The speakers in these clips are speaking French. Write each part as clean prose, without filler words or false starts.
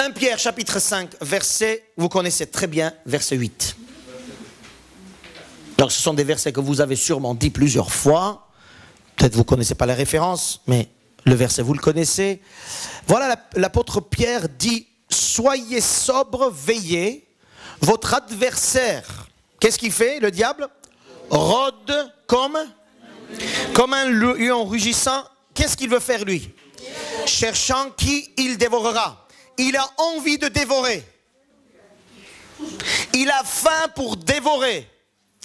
1 Pierre chapitre 5, verset, vous connaissez très bien, verset 8. Donc ce sont des versets que vous avez sûrement dit plusieurs fois. Peut-être vous ne connaissez pas les références, mais le verset vous le connaissez. Voilà, l'apôtre Pierre dit, soyez sobres, veillez, votre adversaire, qu'est-ce qu'il fait, le diable? Rôde comme un lion rugissant. Qu'est-ce qu'il veut faire lui? Cherchant qui il dévorera. Il a envie de dévorer. Il a faim pour dévorer.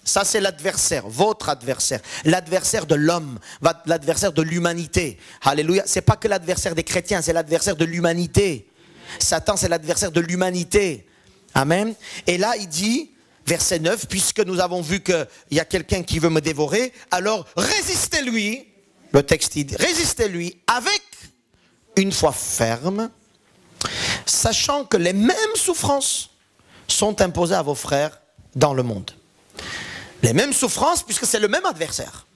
Ça c'est l'adversaire, votre adversaire. L'adversaire de l'homme, l'adversaire de l'humanité. Alléluia. C'est pas que l'adversaire des chrétiens, c'est l'adversaire de l'humanité. Satan c'est l'adversaire de l'humanité. Amen. Et là il dit, verset 9, puisque nous avons vu qu'il y a quelqu'un qui veut me dévorer, alors résistez-lui. Le texte dit, résistez-lui avec une foi ferme, sachant que les mêmes souffrances sont imposées à vos frères dans le monde. Les mêmes souffrances, puisque c'est le même adversaire.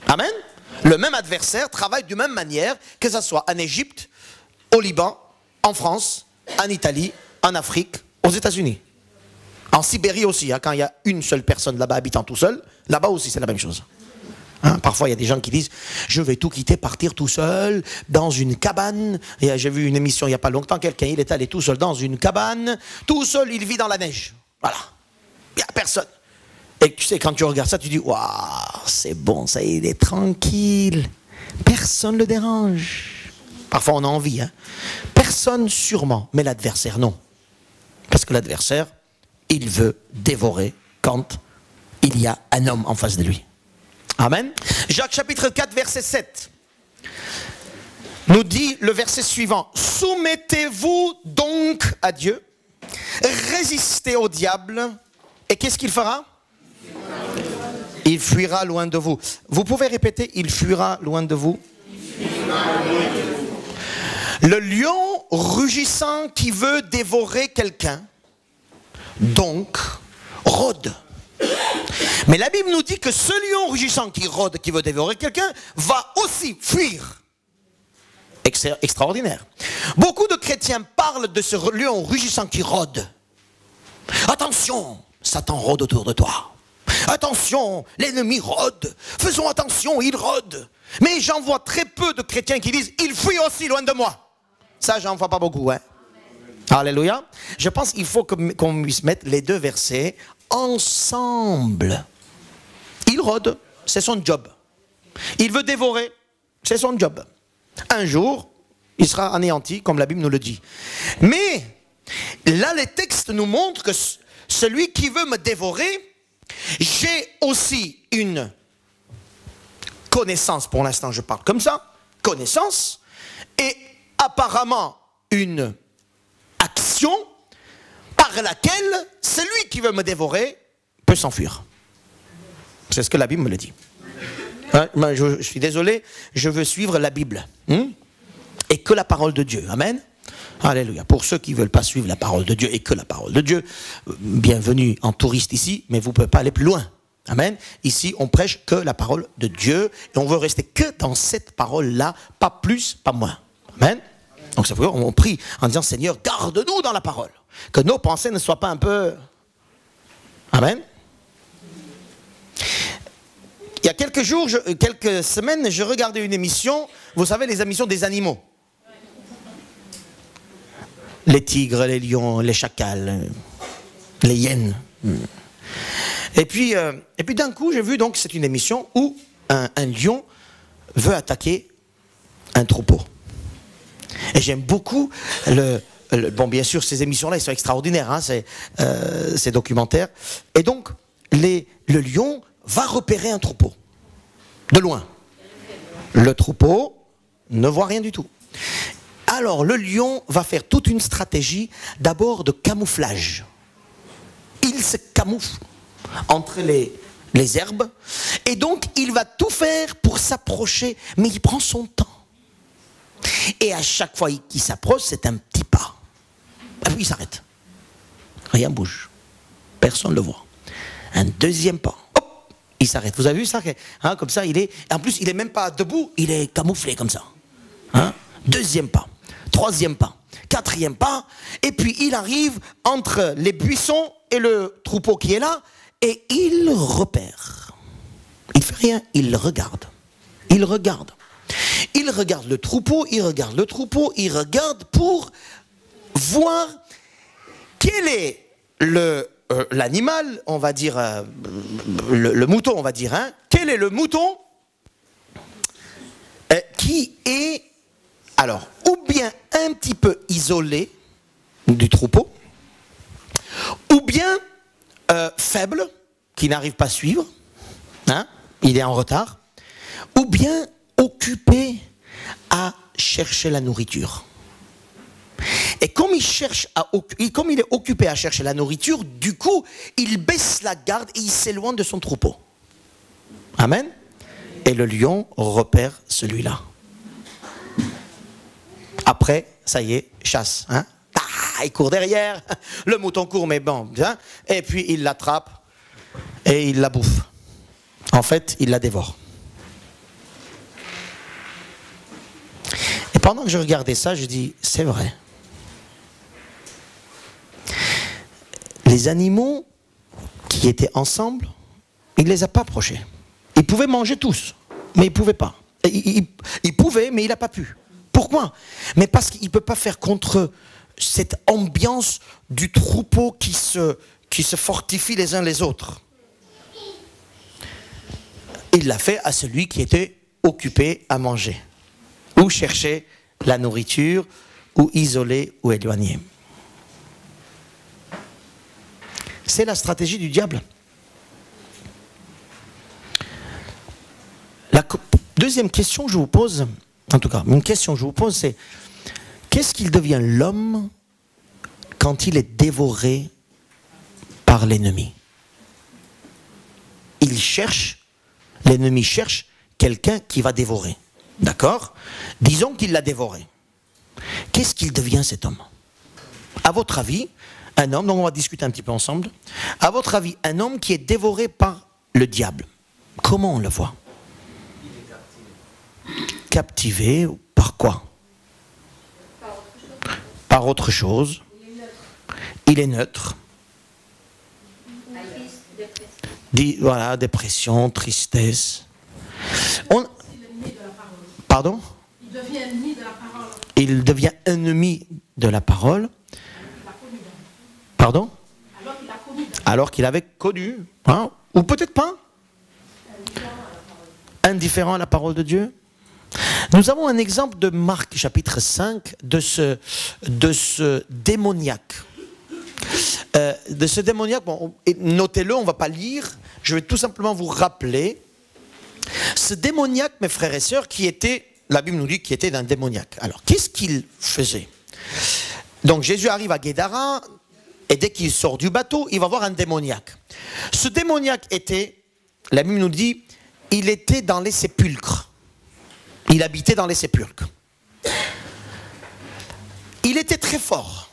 Amen. Le même adversaire travaille de même manière, que ce soit en Égypte, au Liban, en France, en Italie, en Afrique, aux États-Unis. En Sibérie aussi, hein, quand il y a une seule personne là-bas habitant tout seul, là-bas aussi c'est la même chose. Hein, parfois il y a des gens qui disent « Je vais tout quitter, partir tout seul, dans une cabane. » J'ai vu une émission il n'y a pas longtemps, quelqu'un il est allé tout seul dans une cabane, tout seul il vit dans la neige. Voilà, il n'y a personne. Et tu sais, quand tu regardes ça, tu dis « Waouh, c'est bon, ça il est tranquille, personne ne le dérange. » Parfois on a envie, hein. Personne sûrement, mais l'adversaire non. Parce que l'adversaire, il veut dévorer quand il y a un homme en face de lui. Amen. Jacques chapitre 4 verset 7 nous dit le verset suivant. Soumettez-vous donc à Dieu, résistez au diable, et qu'est-ce qu'il fera? Il fuira loin de vous. Vous pouvez répéter, il fuira loin de vous. Le lion rugissant qui veut dévorer quelqu'un, donc, rôde. Mais la Bible nous dit que ce lion rugissant qui rôde, qui veut dévorer quelqu'un, va aussi fuir. Extraordinaire. Beaucoup de chrétiens parlent de ce lion rugissant qui rôde. Attention, Satan rôde autour de toi. Attention, l'ennemi rôde. Faisons attention, il rôde. Mais j'en vois très peu de chrétiens qui disent, il fuit aussi loin de moi. Ça, j'en vois pas beaucoup, hein. Alléluia. Je pense qu'il faut qu'on puisse mettre les deux versets ensemble. Il rôde, c'est son job. Il veut dévorer, c'est son job. Un jour, il sera anéanti, comme la Bible nous le dit. Mais, là, les textes nous montrent que celui qui veut me dévorer, j'ai aussi une connaissance, pour l'instant je parle comme ça, connaissance, et apparemment une action par laquelle celui qui veut me dévorer peut s'enfuir. C'est ce que la Bible me le dit. Hein? Je suis désolé, je veux suivre la Bible. Et que la parole de Dieu. Amen. Alléluia. Pour ceux qui ne veulent pas suivre la parole de Dieu et que la parole de Dieu, bienvenue en touriste ici, mais vous ne pouvez pas aller plus loin. Amen. Ici, on prêche que la parole de Dieu et on veut rester que dans cette parole-là, pas plus, pas moins. Amen. Donc ça veut dire, on prie en disant, Seigneur, garde-nous dans la parole. Que nos pensées ne soient pas un peu... Amen. Il y a quelques jours, quelques semaines, je regardais une émission, vous savez, les émissions des animaux. Les tigres, les lions, les chacals, les hyènes. Et puis d'un coup, j'ai vu, donc, c'est une émission où un lion veut attaquer un troupeau. Et j'aime beaucoup bon, bien sûr, ces émissions-là, elles sont extraordinaires, hein, ces documentaires. Et donc, le lion va repérer un troupeau, de loin. Le troupeau ne voit rien du tout. Alors, le lion va faire toute une stratégie, d'abord de camouflage. Il se camoufle entre les herbes, et donc, il va tout faire pour s'approcher, mais il prend son temps. Et à chaque fois qu'il s'approche, c'est un petit pas. Et puis il s'arrête. Rien ne bouge. Personne ne le voit. Un deuxième pas. Hop, il s'arrête. Vous avez vu ça, hein, comme ça, il est... En plus, il n'est même pas debout, il est camouflé comme ça. Hein, deuxième pas. Troisième pas. Quatrième pas. Et puis il arrive entre les buissons et le troupeau qui est là. Et il repère. Il ne fait rien, il regarde. Il regarde. Il regarde le troupeau, il regarde le troupeau, il regarde pour voir quel est l'animal, on va dire, le mouton, on va dire, hein, quel est le mouton qui est, alors, ou bien un petit peu isolé du troupeau, ou bien faible, qui n'arrive pas à suivre, hein, il est en retard, ou bien occupé à chercher la nourriture. Et comme il est occupé à chercher la nourriture, du coup, il baisse la garde et il s'éloigne de son troupeau. Amen. Et le lion repère celui-là. Après, ça y est, chasse. Hein? Il court derrière, le mouton court, mais bon. Hein? Et puis il l'attrape et il la bouffe. En fait, il la dévore. Et pendant que je regardais ça, je dis, c'est vrai. Les animaux qui étaient ensemble, il ne les a pas approchés. Ils pouvaient manger tous, mais ils ne pouvaient pas. Il pouvait, mais il n'a pas pu. Pourquoi? Mais parce qu'il ne peut pas faire contre cette ambiance du troupeau qui se fortifie les uns les autres. Il l'a fait à celui qui était occupé à manger, ou chercher la nourriture, ou isolé, ou éloigné. C'est la stratégie du diable. La deuxième question que je vous pose, en tout cas, une question que je vous pose, c'est qu'est-ce qu'il devient l'homme quand il est dévoré par l'ennemi? Il cherche, l'ennemi cherche quelqu'un qui va dévorer. D'accord? Disons qu'il l'a dévoré. Qu'est-ce qu'il devient cet homme? À votre avis, un homme, donc on va discuter un petit peu ensemble. À votre avis, un homme qui est dévoré par le diable, comment on le voit? Captivé par quoi? Par autre chose. Il est neutre. Voilà, dépression, tristesse. Pardon? Il devient ennemi de la parole. Il devient ennemi de la parole. Pardon? Alors qu'il avait connu. Hein? Ou peut-être pas. Indifférent à la parole de Dieu. Nous avons un exemple de Marc chapitre 5 de ce démoniaque. Bon, notez-le, on ne va pas lire. Je vais tout simplement vous rappeler. Ce démoniaque, mes frères et sœurs, qui était, la Bible nous dit qu'il était un démoniaque. Alors, qu'est-ce qu'il faisait? Donc Jésus arrive à Guédara. Et dès qu'il sort du bateau, il va voir un démoniaque. Ce démoniaque était, la Bible nous dit, il était dans les sépulcres. Il habitait dans les sépulcres. Il était très fort.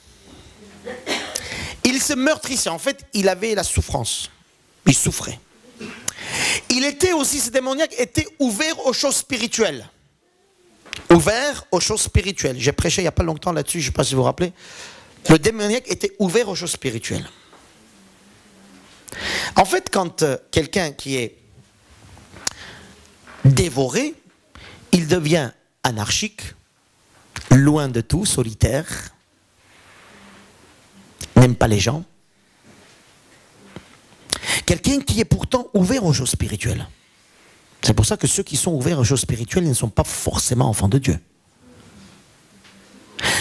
Il se meurtrissait. En fait, il avait la souffrance. Il souffrait. Il était aussi, ce démoniaque était ouvert aux choses spirituelles. Ouvert aux choses spirituelles. J'ai prêché il n'y a pas longtemps là-dessus, je ne sais pas si vous vous rappelez. Le démoniaque était ouvert aux choses spirituelles. En fait, quand quelqu'un qui est dévoré, il devient anarchique, loin de tout, solitaire, n'aime pas les gens. Quelqu'un qui est pourtant ouvert aux choses spirituelles. C'est pour ça que ceux qui sont ouverts aux choses spirituelles, ils ne sont pas forcément enfants de Dieu.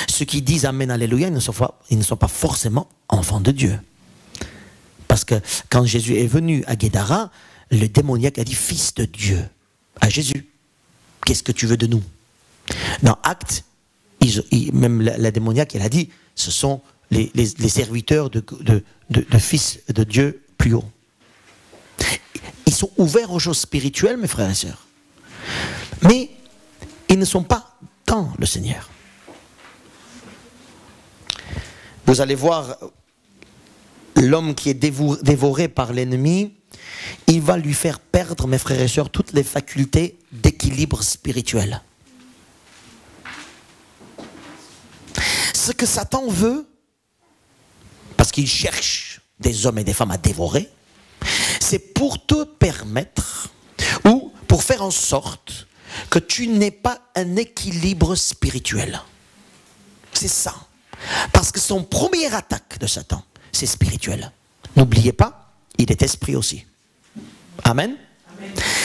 Ceux qui disent Amen, Alléluia, ils ne sont pas forcément enfants de Dieu. Parce que quand Jésus est venu à Guédara, le démoniaque a dit Fils de Dieu à Jésus. Qu'est-ce que tu veux de nous? Dans Actes, même la démoniaque, elle a dit ce sont les serviteurs de Fils de Dieu plus haut. Ils sont ouverts aux choses spirituelles, mes frères et sœurs. Mais ils ne sont pas dans le Seigneur. Vous allez voir l'homme qui est dévoré par l'ennemi, il va lui faire perdre, mes frères et sœurs, toutes les facultés d'équilibre spirituel. ce que Satan veut, parce qu'il cherche des hommes et des femmes à dévorer, c'est pour te permettre, ou pour faire en sorte que tu n'aies pas un équilibre spirituel. C'est ça. Parce que son première attaque de Satan, c'est spirituel. N'oubliez pas, il est esprit aussi. Amen.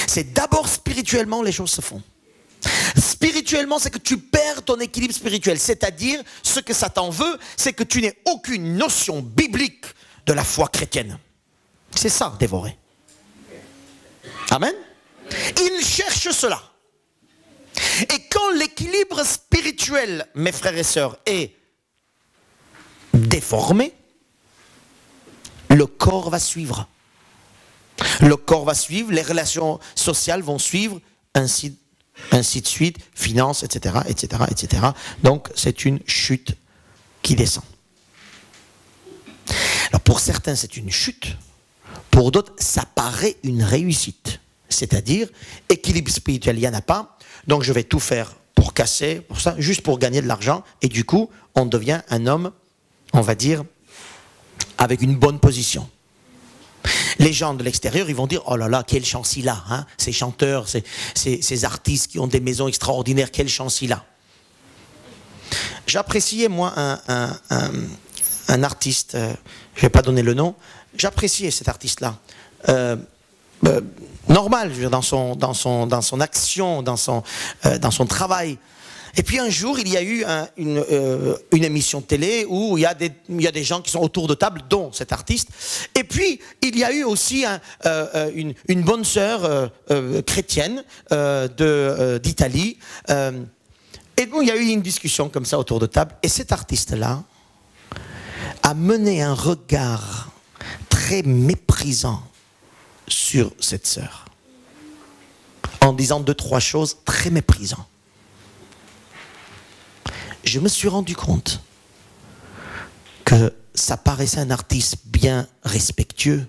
C'est d'abord spirituellement les choses se font. Spirituellement, c'est que tu perds ton équilibre spirituel. C'est-à-dire, ce que Satan veut, c'est que tu n'aies aucune notion biblique de la foi chrétienne. C'est ça, dévorer. Amen. Il cherche cela. Et quand l'équilibre spirituel, mes frères et sœurs, est déformé, le corps va suivre. Le corps va suivre, les relations sociales vont suivre, ainsi de suite, finances, etc., etc., etc. Donc, c'est une chute qui descend. Alors, pour certains, c'est une chute. Pour d'autres, ça paraît une réussite. C'est-à-dire, équilibre spirituel, il n'y en a pas. Donc, je vais tout faire pour casser, pour ça, juste pour gagner de l'argent. Et du coup, on devient un homme, on va dire, avec une bonne position. Les gens de l'extérieur, ils vont dire, oh là là, quelle chance il a, hein, ces chanteurs, ces artistes qui ont des maisons extraordinaires, quelle chance il a. J'appréciais, moi, un artiste, je ne vais pas donner le nom, j'appréciais cet artiste-là. Normal, je veux dire, dans son action, dans son travail. Et puis un jour, il y a eu une émission de télé où il y a des gens qui sont autour de table, dont cet artiste. Et puis, il y a eu aussi une bonne sœur chrétienne d'Italie. Et donc, il y a eu une discussion comme ça autour de table. Et cet artiste-là a mené un regard très méprisant sur cette sœur, en disant 2-3 choses très méprisantes. Je me suis rendu compte que ça paraissait un artiste bien respectueux,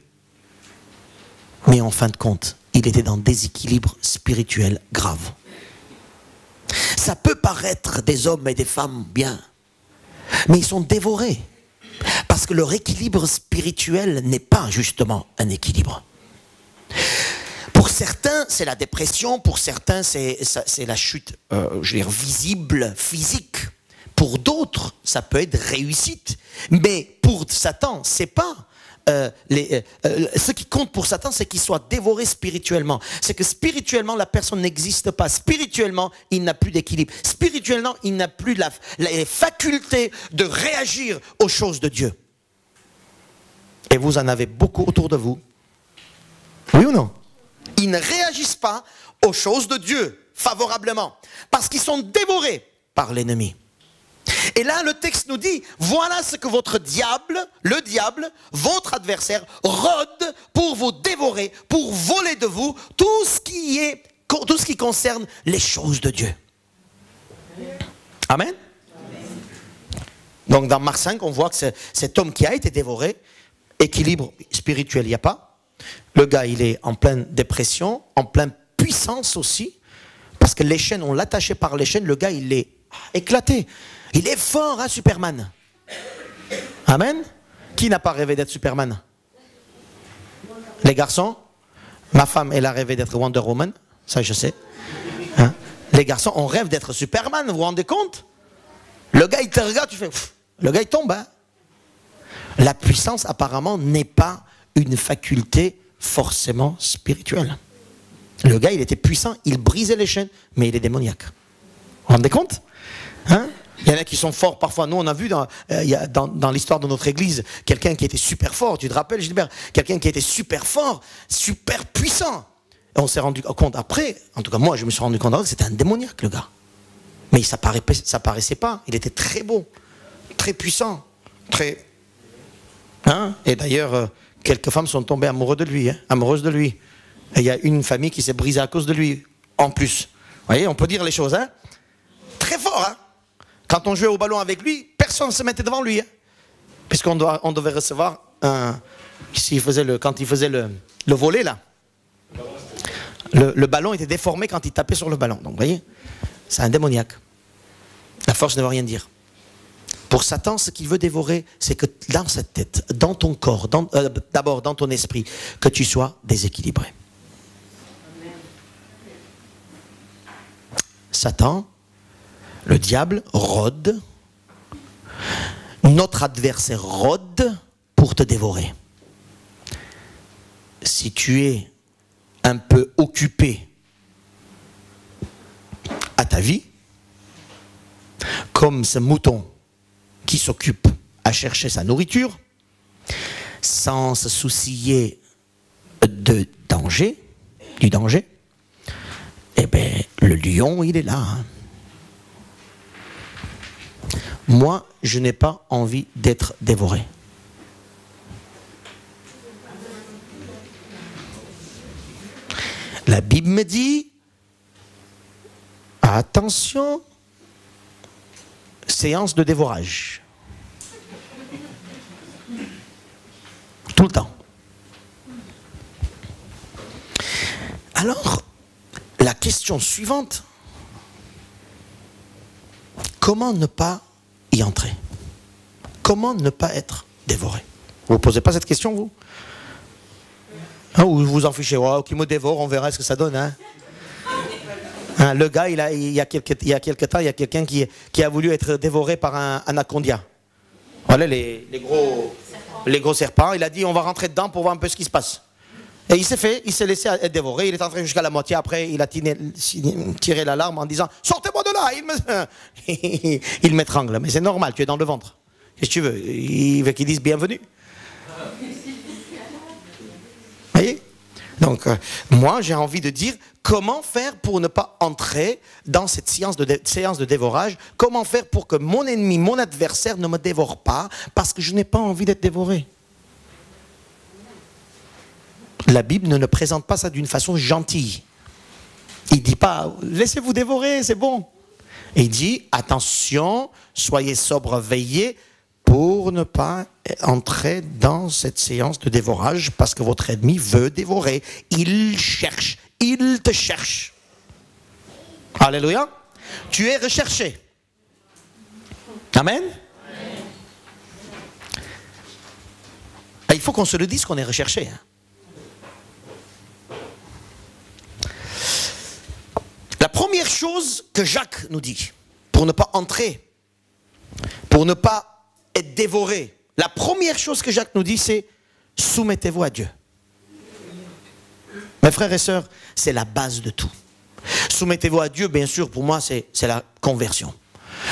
mais en fin de compte, il était dans un déséquilibre spirituel grave. Ça peut paraître des hommes et des femmes bien, mais ils sont dévorés, parce que leur équilibre spirituel n'est pas justement un équilibre. Pour certains, c'est la dépression, pour certains, c'est la chute, je veux dire, visible, physique. Pour d'autres, ça peut être réussite. Mais pour Satan, c'est pas... ce qui compte pour Satan, c'est qu'il soit dévoré spirituellement. C'est que spirituellement, la personne n'existe pas. Spirituellement, il n'a plus d'équilibre. Spirituellement, il n'a plus la faculté de réagir aux choses de Dieu. Et vous en avez beaucoup autour de vous. Oui ou non? Ils ne réagissent pas aux choses de Dieu favorablement. Parce qu'ils sont dévorés par l'ennemi. Et là, le texte nous dit, voilà ce que votre diable, le diable, votre adversaire, rôde pour vous dévorer, pour voler de vous tout ce qui concerne les choses de Dieu. Amen. Donc dans Marc 5, on voit que cet homme qui a été dévoré, équilibre spirituel, il n'y a pas. Le gars, il est en pleine dépression, en pleine puissance aussi, parce que les chaînes, on l'attachait par les chaînes, le gars, il est éclaté. Il est fort, hein, Superman. Amen. Qui n'a pas rêvé d'être Superman? Les garçons? Ma femme, elle a rêvé d'être Wonder Woman. Ça, je sais. Hein? Les garçons, on rêve d'être Superman, vous vous rendez compte? Le gars, il te regarde, tu fais... Pff, le gars, il tombe. Hein? La puissance, apparemment, n'est pas une faculté forcément spirituelle. Le gars, il était puissant, il brisait les chaînes, mais il est démoniaque. Vous vous rendez compte? Hein? Il y en a qui sont forts parfois. Nous, on a vu dans l'histoire de notre église quelqu'un qui était super fort. Tu te rappelles, Gilbert? Quelqu'un qui était super fort, super puissant. Et on s'est rendu compte après, en tout cas moi, je me suis rendu compte que c'était un démoniaque, le gars. Mais ça paraissait pas. Il était très beau, très puissant, très... Hein? Et d'ailleurs, quelques femmes sont tombées amoureuses de lui. Hein? Amoureuses de lui. Et il y a une famille qui s'est brisée à cause de lui, en plus. Vous voyez, on peut dire les choses. Hein? Très fort, hein? Quand on jouait au ballon avec lui, personne ne se mettait devant lui. Hein? Puisqu'on devait recevoir quand il faisait le volley, là. Le ballon était déformé quand il tapait sur le ballon. Donc, vous voyez, c'est un démoniaque. La force ne veut rien dire. Pour Satan, ce qu'il veut dévorer, c'est que dans sa tête, dans ton corps, d'abord dans ton esprit, que tu sois déséquilibré. Satan, le diable, rôde. Notre adversaire rôde pour te dévorer. Si tu es un peu occupé à ta vie, comme ce mouton qui s'occupe à chercher sa nourriture, sans se soucier du danger, eh bien, le lion, il est là. Hein. Moi, je n'ai pas envie d'être dévoré. La Bible me dit, attention, séance de dévorage. Tout le temps. Alors, la question suivante, comment ne pas y entrer? Comment ne pas être dévoré? Vous ne posez pas cette question, vous? Hein, ou vous en fichez, oh, qui me dévore, on verra ce que ça donne. Hein? Hein, le gars, il y a quelque temps, il y a quelqu'un qui a voulu être dévoré par un anaconda. Voilà les gros serpents. Il a dit, on va rentrer dedans pour voir un peu ce qui se passe. Et il s'est laissé être dévoré. Il est entré jusqu'à la moitié. Après, il a tiré l'alarme en disant, sortez-moi de là. Il m'étrangle. Mais c'est normal, tu es dans le ventre. Qu'est-ce que tu veux? Il veut qu'ils disent bienvenue. Vous voyez? Donc, moi, j'ai envie de dire, comment faire pour ne pas entrer dans cette séance de dévorage? Comment faire pour que mon ennemi, mon adversaire ne me dévore pas parce que je n'ai pas envie d'être dévoré? La Bible ne présente pas ça d'une façon gentille. Il ne dit pas, laissez-vous dévorer, c'est bon. Il dit, attention, soyez sobre, veillez pour ne pas entrer dans cette séance de dévorage parce que votre ennemi veut dévorer. Il cherche, il te cherche. Alléluia. Tu es recherché. Amen. Il faut qu'on se le dise qu'on est recherché. La première chose que Jacques nous dit, pour ne pas entrer, pour ne pas être dévoré, la première chose que Jacques nous dit, c'est soumettez-vous à Dieu. Mes frères et sœurs, c'est la base de tout. Soumettez-vous à Dieu, bien sûr, pour moi, c'est la conversion.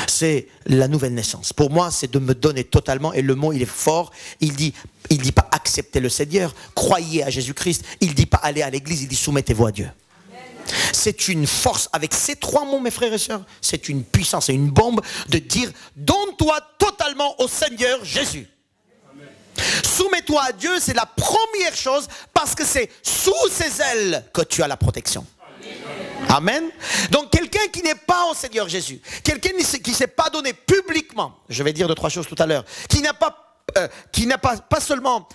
C'est la nouvelle naissance. Pour moi, c'est de me donner totalement, et le mot, il est fort, il dit pas acceptez le Seigneur, croyez à Jésus-Christ, il dit pas allez à l'église, il dit soumettez-vous à Dieu. C'est une force, avec ces trois mots, mes frères et sœurs, c'est une puissance, c'est une bombe de dire donne-toi totalement au Seigneur Jésus. Soumets-toi à Dieu, c'est la première chose, parce que c'est sous ses ailes que tu as la protection. Amen. Donc quelqu'un qui n'est pas au Seigneur Jésus, quelqu'un qui ne s'est pas donné publiquement, je vais dire deux, trois choses tout à l'heure, qui n'a pas seulement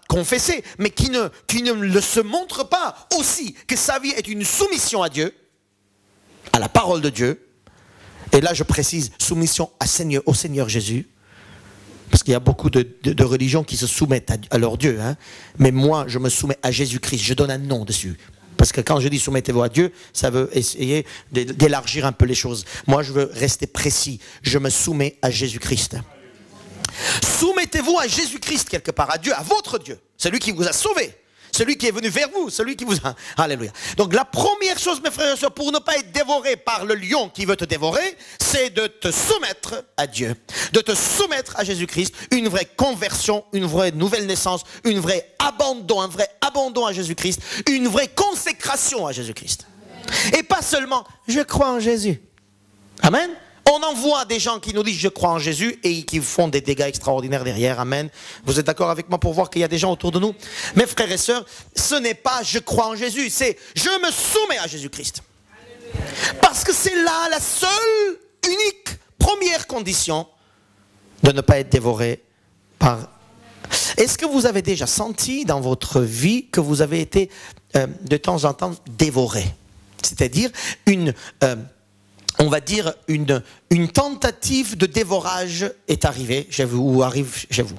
confessé, mais qui ne le se montre pas aussi que sa vie est une soumission à Dieu, à la parole de Dieu. Et là je précise, soumission au Seigneur Jésus. Parce qu'il y a beaucoup de religions qui se soumettent à leur Dieu. Hein. Mais moi, je me soumets à Jésus-Christ. Je donne un nom dessus. Parce que quand je dis soumettez-vous à Dieu, ça veut essayer d'élargir un peu les choses. Moi, je veux rester précis. Je me soumets à Jésus-Christ. Soumettez-vous à Jésus-Christ quelque part, à Dieu, à votre Dieu. Celui qui vous a sauvé. Celui qui est venu vers vous, celui qui vous a... Alléluia. Donc la première chose, mes frères et sœurs, pour ne pas être dévoré par le lion qui veut te dévorer, c'est de te soumettre à Dieu. De te soumettre à Jésus-Christ. Une vraie conversion, une vraie nouvelle naissance, un vrai abandon à Jésus-Christ. Une vraie consécration à Jésus-Christ. Et pas seulement, je crois en Jésus. Amen. On en voit des gens qui nous disent je crois en Jésus et qui font des dégâts extraordinaires derrière. Amen. Vous êtes d'accord avec moi pour voir qu'il y a des gens autour de nous? Mes frères et sœurs, ce n'est pas je crois en Jésus, c'est je me soumets à Jésus-Christ. Parce que c'est là la seule, unique, première condition de ne pas être dévoré par... Est-ce que vous avez déjà senti dans votre vie que vous avez été de temps en temps dévoré? C'est-à-dire on va dire, une tentative de dévorage est arrivée chez vous, ou arrive chez vous.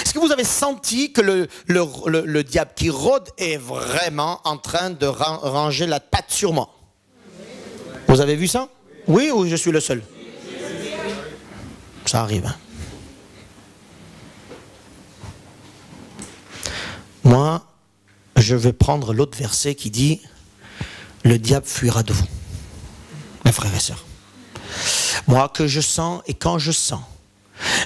Est-ce que vous avez senti que le diable qui rôde est vraiment en train de ranger la patte sur moi? Vous avez vu ça? Oui, ou je suis le seul? Ça arrive. Hein? Moi, je vais prendre l'autre verset qui dit « Le diable fuira de vous ». Mes frères et sœurs. Moi, que je sens, et quand je sens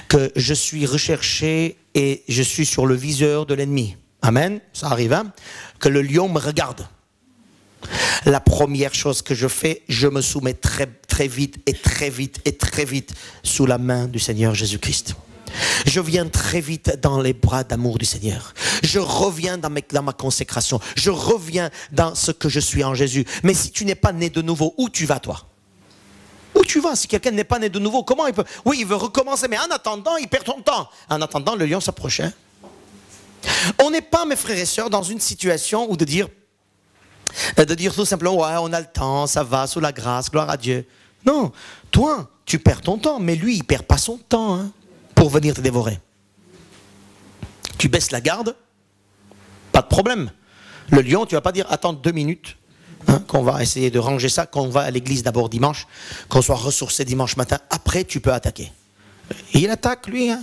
que je suis recherché et je suis sur le viseur de l'ennemi. Amen, ça arrive, hein? Que le lion me regarde. La première chose que je fais, je me soumets très vite sous la main du Seigneur Jésus-Christ. Je viens très vite dans les bras d'amour du Seigneur. Je reviens dans ma consécration. Je reviens dans ce que je suis en Jésus. Mais si tu n'es pas né de nouveau, où tu vas toi? Où tu vas? Si quelqu'un n'est pas né de nouveau, comment il peut? Oui, il veut recommencer, mais en attendant, il perd ton temps. En attendant, le lion s'approche. Hein? On n'est pas, mes frères et sœurs, dans une situation où de dire tout simplement, ouais, on a le temps, ça va, sous la grâce, gloire à Dieu. Non, toi, tu perds ton temps, mais lui, il ne perd pas son temps hein, pour venir te dévorer. Tu baisses la garde, pas de problème. Le lion, tu ne vas pas dire, attends 2 minutes. Hein, qu'on va essayer de ranger ça, qu'on va à l'église d'abord dimanche, qu'on soit ressourcé dimanche matin, après tu peux attaquer. Et il attaque lui. Hein.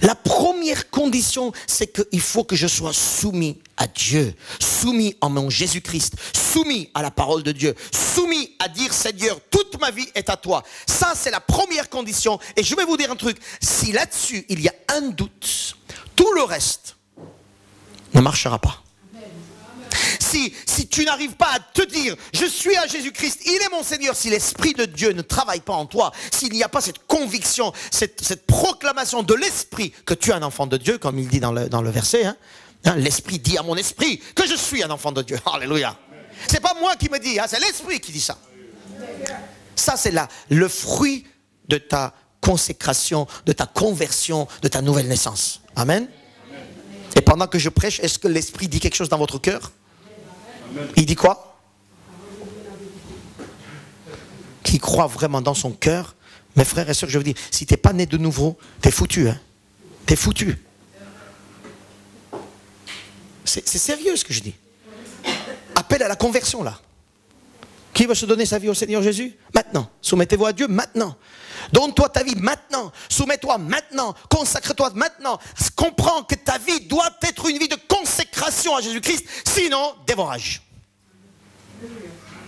La première condition, c'est qu'il faut que je sois soumis à Dieu, soumis en mon Jésus-Christ, soumis à la parole de Dieu, soumis à dire Seigneur, toute ma vie est à toi. Ça c'est la première condition. Et je vais vous dire un truc, si là-dessus il y a un doute, tout le reste ne marchera pas. Si tu n'arrives pas à te dire, je suis à Jésus-Christ, il est mon Seigneur, si l'Esprit de Dieu ne travaille pas en toi, s'il n'y a pas cette conviction, cette proclamation de l'Esprit que tu es un enfant de Dieu, comme il dit dans le verset, hein, l'Esprit dit à mon esprit que je suis un enfant de Dieu. Alléluia. C'est pas moi qui me dis, hein, c'est l'Esprit qui dit ça. Ça c'est le fruit de ta consécration, de ta conversion, de ta nouvelle naissance. Amen. Et pendant que je prêche, est-ce que l'Esprit dit quelque chose dans votre cœur? Il dit quoi? Qui croit vraiment dans son cœur. Mes frères et sœurs, je vous dis, si tu n'es pas né de nouveau, tu es foutu. Hein? Tu es foutu. C'est sérieux ce que je dis. Appel à la conversion là. Qui veut se donner sa vie au Seigneur Jésus? Maintenant. Soumettez-vous à Dieu maintenant. Donne-toi ta vie maintenant. Soumets-toi maintenant. Consacre-toi maintenant. Comprends que ta vie doit être une vie de consécration à Jésus-Christ. Sinon, dévorage.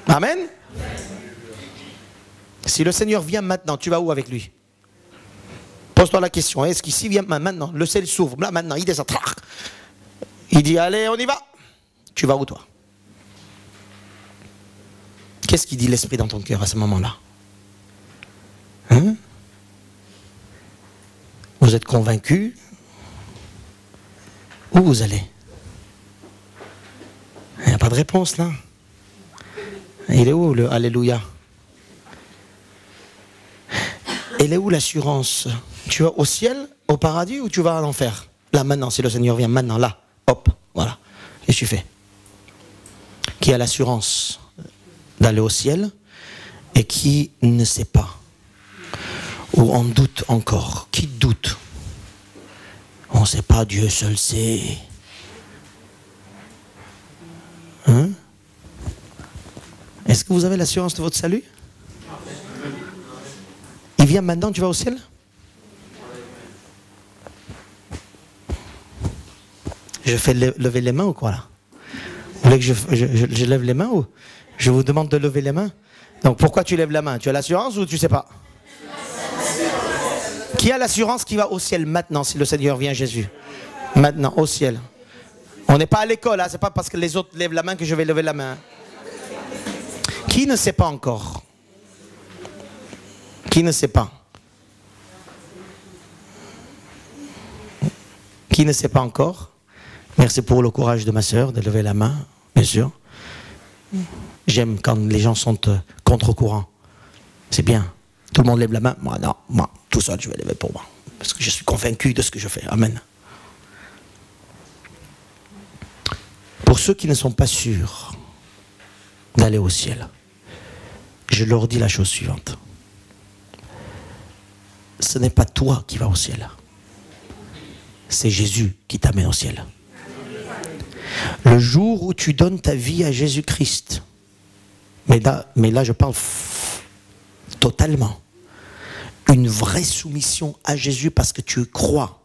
Amen. Si le Seigneur vient maintenant, tu vas où avec lui? Pose-toi la question. Est-ce qu'ici vient maintenant? Le ciel s'ouvre. Là maintenant, il descend. Il dit, allez, on y va. Tu vas où toi? Qu'est-ce qu'il dit l'Esprit dans ton cœur à ce moment-là? Hein? Vous êtes convaincu? Où vous allez? Il n'y a pas de réponse là. Il est où le Alléluia? Il est où l'assurance? Tu vas au ciel, au paradis ou tu vas à l'enfer? Là maintenant, si le Seigneur vient maintenant, là, hop, voilà. Et tu fais. Qui a l'assurance d'aller au ciel et qui ne sait pas, ou on doute encore. Qui doute? On ne sait pas, Dieu seul sait. Hein? Est-ce que vous avez l'assurance de votre salut? Il vient maintenant, tu vas au ciel? Je fais lever les mains ou quoi là? Vous voulez que je lève les mains ou je vous demande de lever les mains? Donc pourquoi tu lèves la main? Tu as l'assurance ou tu ne sais pas? Qui a l'assurance qui va au ciel maintenant si le Seigneur vient Jésus? Maintenant, au ciel. On n'est pas à l'école, hein? Ce n'est pas parce que les autres lèvent la main que je vais lever la main. Qui ne sait pas encore? Qui ne sait pas? Qui ne sait pas encore? Merci pour le courage de ma sœur de lever la main, bien sûr. J'aime quand les gens sont contre-courant. C'est bien. Tout le monde lève la main. Moi, non. Moi, tout seul, je vais lever pour moi. Parce que je suis convaincu de ce que je fais. Amen. Pour ceux qui ne sont pas sûrs d'aller au ciel, je leur dis la chose suivante. Ce n'est pas toi qui vas au ciel. C'est Jésus qui t'amène au ciel. Le jour où tu donnes ta vie à Jésus-Christ, mais là je parle totalement, une vraie soumission à Jésus parce que tu crois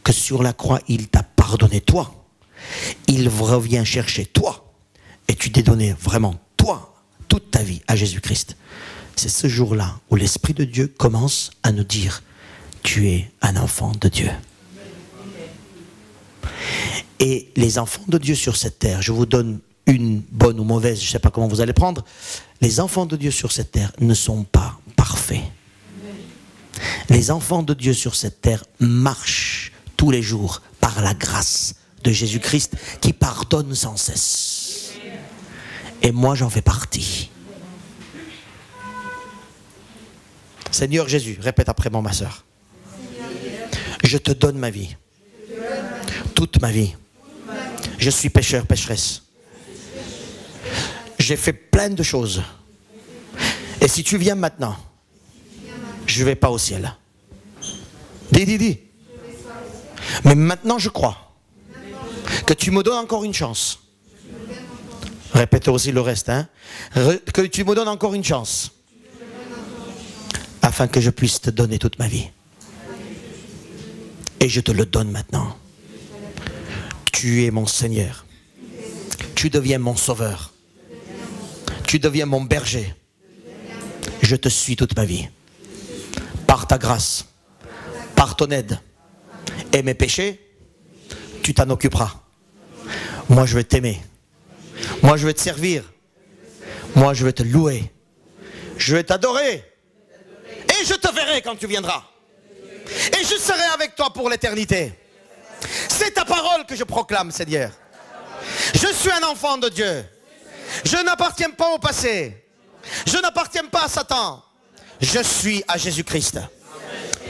que sur la croix, il t'a pardonné toi. Il revient chercher toi. Et tu t'es donné vraiment toi, toute ta vie à Jésus-Christ. C'est ce jour-là où l'Esprit de Dieu commence à nous dire, tu es un enfant de Dieu. Et les enfants de Dieu sur cette terre, je vous donne une bonne ou mauvaise, je ne sais pas comment vous allez prendre, les enfants de Dieu sur cette terre ne sont pas parfaits. Les enfants de Dieu sur cette terre marchent tous les jours par la grâce de Jésus-Christ qui pardonne sans cesse. Et moi j'en fais partie. Seigneur Jésus, répète après moi ma soeur. Je te donne ma vie. Toute ma vie. Je suis pécheur, pécheresse. J'ai fait plein de choses. Et si tu viens maintenant, je ne vais pas au ciel. Dis. Mais maintenant je crois que tu me donnes encore une chance. Répète aussi le reste. Hein? Que tu me donnes encore une chance. Afin que je puisse te donner toute ma vie. Et je te le donne maintenant. Tu es mon Seigneur. Tu deviens mon sauveur. Tu deviens mon berger. Je te suis toute ma vie. Par ta grâce, par ton aide et mes péchés, tu t'en occuperas. Moi je vais t'aimer. Moi je vais te servir. Moi je vais te louer. Je vais t'adorer. Et je te verrai quand tu viendras. Et je serai avec toi pour l'éternité. C'est ta parole que je proclame, Seigneur. Je suis un enfant de Dieu. Je n'appartiens pas au passé. Je n'appartiens pas à Satan. Je suis à Jésus-Christ.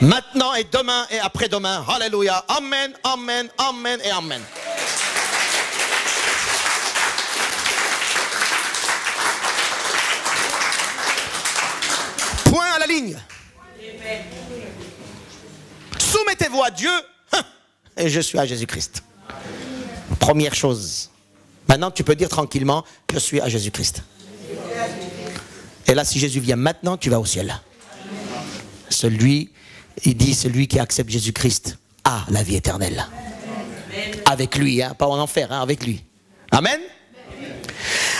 Maintenant et demain et après-demain. Alléluia. Amen, amen, amen et amen. Point à la ligne. Soumettez-vous à Dieu et je suis à Jésus-Christ. Première chose. Maintenant, tu peux dire tranquillement, je suis à Jésus-Christ. Et là, si Jésus vient maintenant, tu vas au ciel. Il dit, celui qui accepte Jésus-Christ a la vie éternelle. Avec lui, hein, pas en enfer, hein, avec lui. Amen.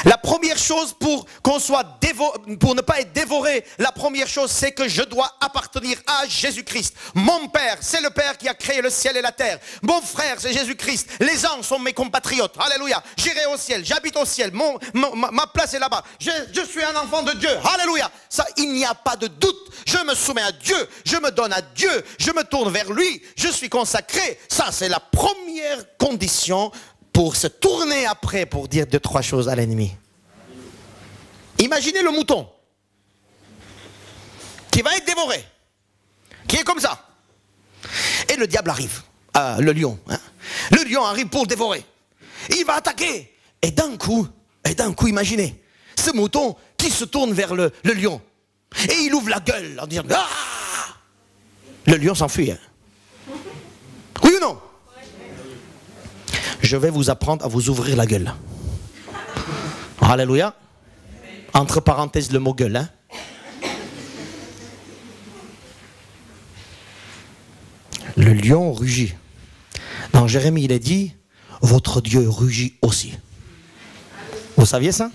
La première chose pour ne pas être dévoré, la première chose c'est que je dois appartenir à Jésus-Christ. Mon Père, c'est le Père qui a créé le ciel et la terre. Mon frère, c'est Jésus-Christ. Les anges sont mes compatriotes. Alléluia. J'irai au ciel, j'habite au ciel. Ma place est là-bas. Je suis un enfant de Dieu. Alléluia. Ça, il n'y a pas de doute. Je me soumets à Dieu. Je me donne à Dieu. Je me tourne vers lui. Je suis consacré. Ça, c'est la première condition pour se tourner après pour dire 2-3 choses à l'ennemi. Imaginez le mouton qui va être dévoré, qui est comme ça. Et le diable arrive, le lion. Hein. Le lion arrive pour le dévorer. Il va attaquer. Et d'un coup, imaginez, ce mouton qui se tourne vers le lion. Et il ouvre la gueule en disant ah! Le lion s'enfuit. Hein. Oui ou non? Je vais vous apprendre à vous ouvrir la gueule. Alléluia. Entre parenthèses le mot gueule. Hein. Le lion rugit. Dans Jérémie, il est dit, votre Dieu rugit aussi. Vous saviez ça?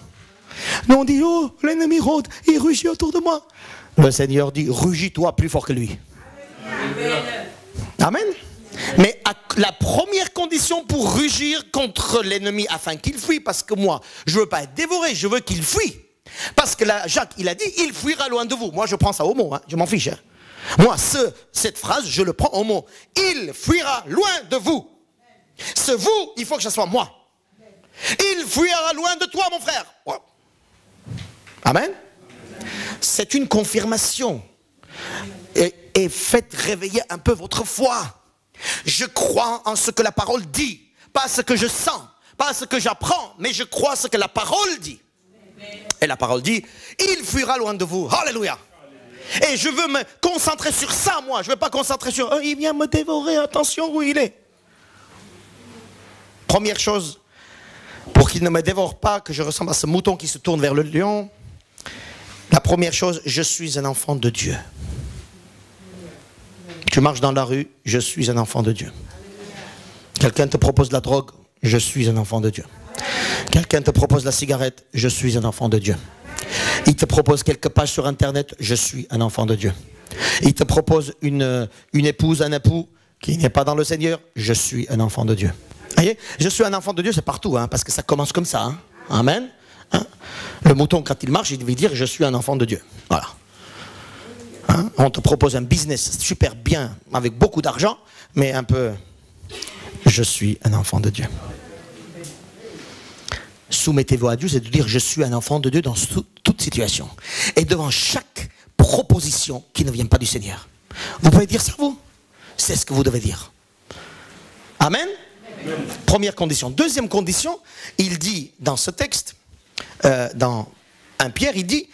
Nous on dit, oh, l'ennemi rôde, il rugit autour de moi. Le Seigneur dit, rugis-toi plus fort que lui. Amen. Mais la première condition pour rugir contre l'ennemi afin qu'il fuit, parce que moi, je ne veux pas être dévoré, je veux qu'il fuit. Parce que là, Jacques, il a dit, il fuira loin de vous. Moi, je prends ça au mot, hein, je m'en fiche. Hein. Moi, cette phrase, je le prends au mot. Il fuira loin de vous. Ce vous, il faut que ce soit moi. Il fuira loin de toi, mon frère. Ouais. Amen. C'est une confirmation. Et faites réveiller un peu votre foi. Je crois en ce que la parole dit, pas ce que je sens, pas ce que j'apprends, mais je crois ce que la parole dit. Et la parole dit, il fuira loin de vous. Alléluia. Et je veux me concentrer sur ça, moi. Je ne veux pas concentrer sur, oh, il vient me dévorer, attention où il est. Première chose, pour qu'il ne me dévore pas, que je ressemble à ce mouton qui se tourne vers le lion. La première chose, je suis un enfant de Dieu. Tu marches dans la rue, je suis un enfant de Dieu. Quelqu'un te propose de la drogue, je suis un enfant de Dieu. Quelqu'un te propose la cigarette, je suis un enfant de Dieu. Il te propose quelques pages sur internet, je suis un enfant de Dieu. Il te propose une épouse, un époux qui n'est pas dans le Seigneur, je suis un enfant de Dieu. Voyez, je suis un enfant de Dieu, c'est partout, hein, parce que ça commence comme ça. Hein. Amen. Hein? Le mouton, quand il marche, il veut dire je suis un enfant de Dieu. Voilà. Hein? On te propose un business super bien, avec beaucoup d'argent, mais un peu, je suis un enfant de Dieu. Soumettez-vous à Dieu, c'est de dire je suis un enfant de Dieu dans toute situation. Et devant chaque proposition qui ne vient pas du Seigneur. Vous pouvez dire ça, vous? C'est ce que vous devez dire. Amen. Première condition. Deuxième condition, il dit dans ce texte, dans 1 Pierre, il dit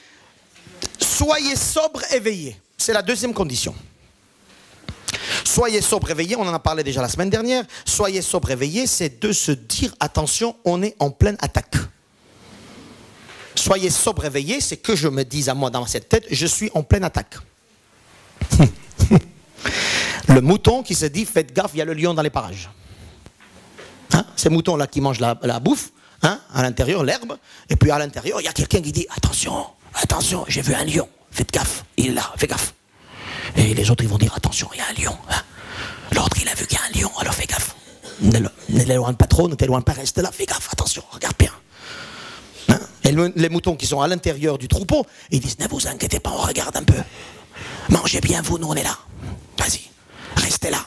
soyez sobre et veillez. C'est la deuxième condition. Soyez sobre et veillez, on en a parlé déjà la semaine dernière. Soyez sobre et veillez, c'est de se dire attention, on est en pleine attaque. Soyez sobre et veillez, c'est que je me dise à moi dans cette tête, je suis en pleine attaque. Le mouton qui se dit faites gaffe, il y a le lion dans les parages. Hein? Ces moutons-là qui mangent la bouffe, hein? À l'intérieur, l'herbe, et puis à l'intérieur, il y a quelqu'un qui dit attention, attention, j'ai vu un lion, faites gaffe, il est là, fais gaffe. Et les autres, ils vont dire attention, il y a un lion. Hein? L'autre, il a vu qu'il y a un lion, alors fais gaffe. Ne l'éloigne pas trop, ne t'éloigne pas, reste là, fais gaffe, attention, regarde bien. Hein? Et les moutons qui sont à l'intérieur du troupeau, ils disent ne vous inquiétez pas, on regarde un peu. Mangez bien, vous, nous on est là. Vas-y, restez là.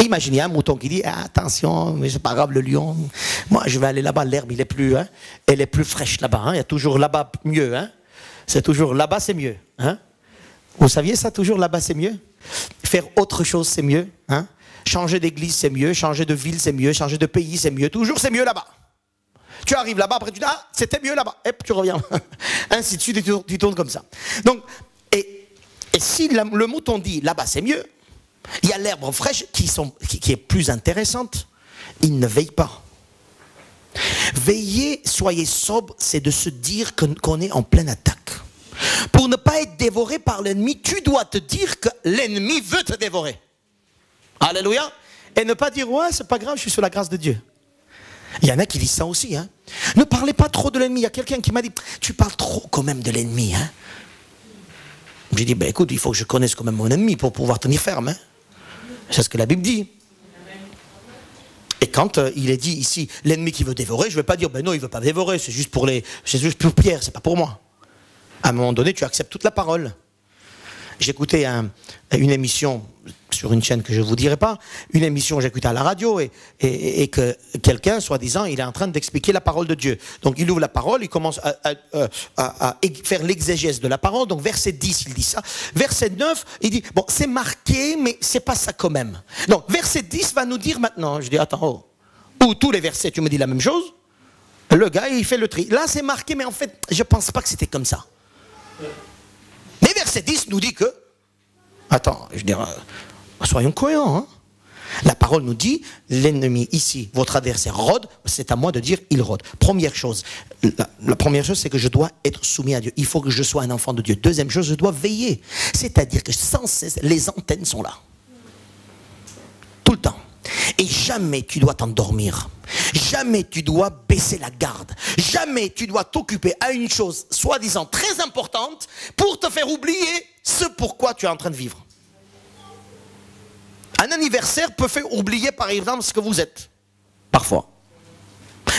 Imaginez un mouton qui dit attention, mais c'est pas grave le lion. Moi je vais aller là-bas, l'herbe elle est plus fraîche là-bas. Hein. Il y a toujours là-bas mieux. Hein. C'est toujours là-bas c'est mieux. Hein. Vous saviez ça, toujours là-bas c'est mieux. Faire autre chose c'est mieux. Hein. Changer d'église c'est mieux, changer de ville c'est mieux, changer de pays c'est mieux. Toujours c'est mieux là-bas. Tu arrives là-bas, après tu dis ah c'était mieux là-bas. Et tu reviens. Ainsi de suite, tu tournes comme ça. Donc, et si le mouton dit là-bas c'est mieux, il y a l'herbe fraîche qui est plus intéressante. Il ne veille pas. Veiller, soyez sobre, c'est de se dire qu'on est en pleine attaque. Pour ne pas être dévoré par l'ennemi, tu dois te dire que l'ennemi veut te dévorer. Alléluia. Et ne pas dire ouais c'est pas grave, je suis sous la grâce de Dieu. Il y en a qui disent ça aussi. Hein. Ne parlez pas trop de l'ennemi. Il y a quelqu'un qui m'a dit tu parles trop quand même de l'ennemi. Hein. J'ai dit écoute, il faut que je connaisse quand même mon ennemi pour pouvoir tenir ferme. Hein. C'est ce que la Bible dit. Et quand il est dit ici, l'ennemi qui veut dévorer, je ne vais pas dire, non, il ne veut pas dévorer, c'est juste pour Pierre, c'est pas pour moi. À un moment donné, tu acceptes toute la parole. J'écoutais une émission sur une chaîne que je ne vous dirai pas, une émission que j'écoutais à la radio et que quelqu'un, soi-disant, il est en train d'expliquer la parole de Dieu. Donc il ouvre la parole, il commence à faire l'exégèse de la parole. Donc verset 10, il dit ça. Verset 9, il dit, bon, c'est marqué, mais c'est pas ça quand même. Donc verset 10 va nous dire maintenant, je dis, attends, ou tous les versets, tu me dis la même chose. Le gars, il fait le tri. Là, c'est marqué, mais en fait, je ne pense pas que c'était comme ça. Mais verset 10 nous dit que, attends, je dirais, soyons cohérents. Hein? La parole nous dit, l'ennemi ici, votre adversaire rôde, c'est à moi de dire, il rôde. Première chose, la première chose, c'est que je dois être soumis à Dieu. Il faut que je sois un enfant de Dieu. Deuxième chose, je dois veiller. C'est-à-dire que sans cesse, les antennes sont là. Tout le temps. Et jamais tu dois t'endormir. Jamais tu dois baisser la garde. Jamais tu dois t'occuper à une chose soi-disant très importante pour te faire oublier ce pourquoi tu es en train de vivre. Un anniversaire peut faire oublier par exemple ce que vous êtes. Parfois.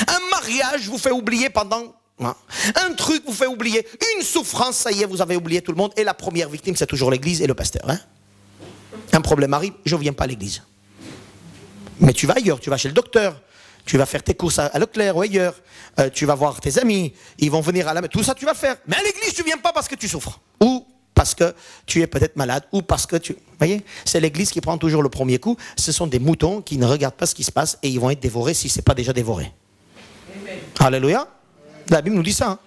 Un mariage vous fait oublier pendant... Un truc vous fait oublier. Une souffrance, ça y est, vous avez oublié tout le monde. Et la première victime, c'est toujours l'église et le pasteur. Hein? Un problème arrive, je ne viens pas à l'église. Mais tu vas ailleurs, tu vas chez le docteur, tu vas faire tes courses à Leclerc ou ailleurs, tu vas voir tes amis, ils vont venir à la... Tout ça tu vas faire. Mais à l'église tu ne viens pas parce que tu souffres. Ou parce que tu es peut-être malade, ou parce que tu... Vous voyez, c'est l'église qui prend toujours le premier coup. Ce sont des moutons qui ne regardent pas ce qui se passe et ils vont être dévorés si ce n'est pas déjà dévoré. Amen. Alléluia. La Bible nous dit ça. Hein.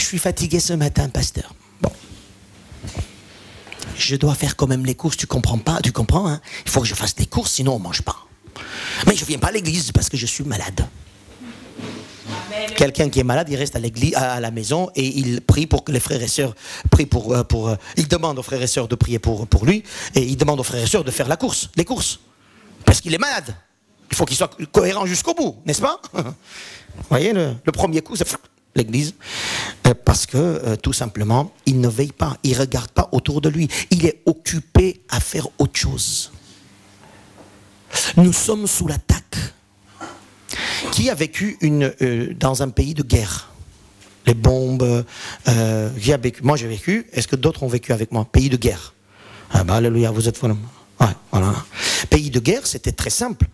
je suis fatigué ce matin, pasteur. Bon. Je dois faire quand même les courses, tu comprends pas? Tu comprends, hein? Il faut que je fasse des courses, sinon on mange pas. Mais je ne viens pas à l'église parce que je suis malade. Quelqu'un qui est malade, il reste à l'église, à la maison, et il prie pour que les frères et sœurs prient il demande aux frères et sœurs de prier pour lui, et il demande aux frères et sœurs de faire les courses. Parce qu'il est malade. Il faut qu'il soit cohérent jusqu'au bout, n'est-ce pas? Vous voyez, le premier coup, c'est l'église. Parce que, tout simplement, il ne veille pas, il ne regarde pas autour de lui. Il est occupé à faire autre chose. Nous sommes sous l'attaque. Qui a vécu dans un pays de guerre? Les bombes, moi j'ai vécu, est-ce que d'autres ont vécu avec moi? Pays de guerre. Ah bah alléluia, vous êtes follement. Ouais, voilà. Pays de guerre, c'était très simple.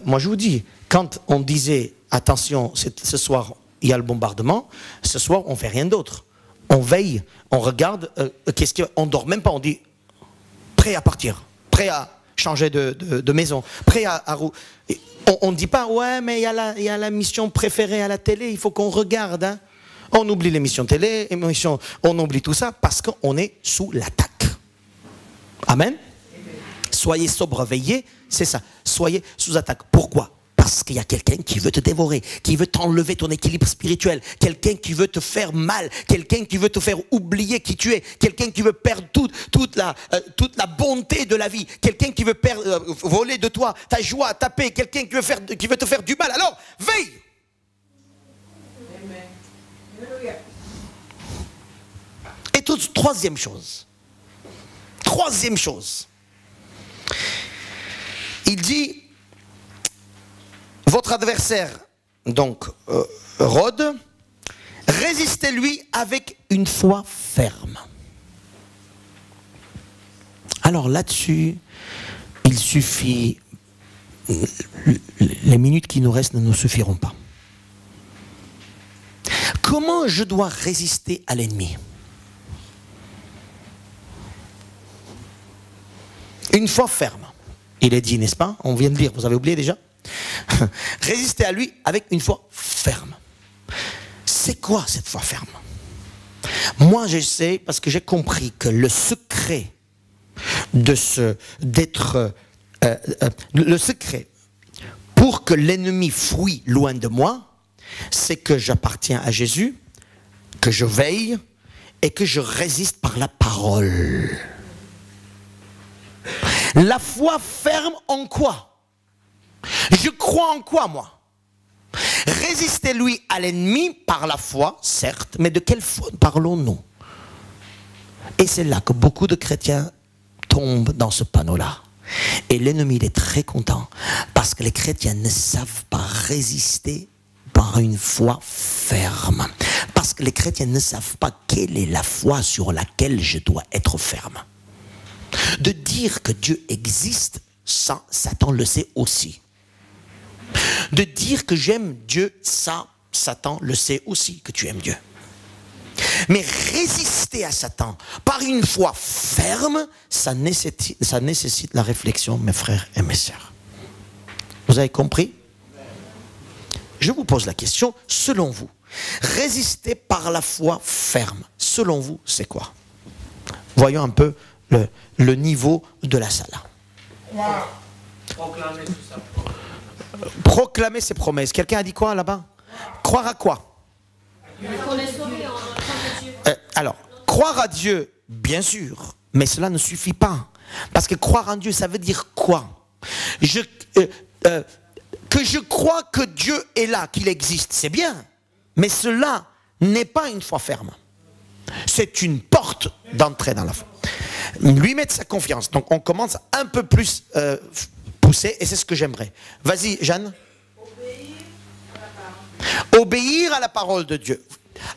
Moi je vous dis, quand on disait, attention, ce soir il y a le bombardement, ce soir on ne fait rien d'autre. On veille, on regarde, on ne dort même pas, on dit, prêt à partir, prêt à changer de maison, prêt à on ne dit pas, ouais, mais il y a la mission préférée à la télé, il faut qu'on regarde. Hein. On oublie l'émission télé, on oublie tout ça parce qu'on est sous l'attaque. Amen. Soyez sobre, veillez, c'est ça. Soyez sous attaque. Pourquoi? Parce qu'il y a quelqu'un qui veut te dévorer, qui veut t'enlever ton équilibre spirituel, quelqu'un qui veut te faire mal, quelqu'un qui veut te faire oublier qui tu es, quelqu'un qui veut perdre toute la bonté de la vie, quelqu'un qui veut voler de toi ta joie, ta paix, quelqu'un qui veut te faire du mal. Alors, veille! Et troisième chose, il dit, votre adversaire, donc, rôde, résistez-lui avec une foi ferme. Alors là-dessus, il suffit, les minutes qui nous restent ne nous suffiront pas. Comment je dois résister à l'ennemi? Une foi ferme. Il est dit, n'est-ce pas? On vient de lire, vous avez oublié déjà? Résister à lui avec une foi ferme. C'est quoi cette foi ferme? Moi je sais, parce que j'ai compris que le secret le secret pour que l'ennemi fuit loin de moi, c'est que j'appartiens à Jésus, que je veille et que je résiste par la parole. La foi ferme en quoi? Je crois en quoi, moi? Résistez-lui à l'ennemi par la foi, certes, mais de quelle foi parlons-nous? Et c'est là que beaucoup de chrétiens tombent dans ce panneau-là. Et l'ennemi, il est très content, parce que les chrétiens ne savent pas résister par une foi ferme. Parce que les chrétiens ne savent pas quelle est la foi sur laquelle je dois être ferme. De dire que Dieu existe, ça, Satan le sait aussi. De dire que j'aime Dieu, ça, Satan le sait aussi que tu aimes Dieu. Mais résister à Satan par une foi ferme, ça nécessite la réflexion, mes frères et mes sœurs. Vous avez compris? Je vous pose la question, selon vous, résister par la foi ferme, selon vous, c'est quoi? Voyons un peu le niveau de la salle. Proclamer tout ça. Proclamer ses promesses. Quelqu'un a dit quoi là-bas? Croire à quoi? Alors, croire à Dieu, bien sûr, mais cela ne suffit pas. Parce que croire en Dieu, ça veut dire quoi? Que je crois que Dieu est là, qu'il existe, c'est bien. Mais cela n'est pas une foi ferme. C'est une porte d'entrée dans la foi. Lui mettre sa confiance. Donc on commence un peu plus poussé, et c'est ce que j'aimerais. Vas-y, Jeanne. Obéir à la parole de Dieu.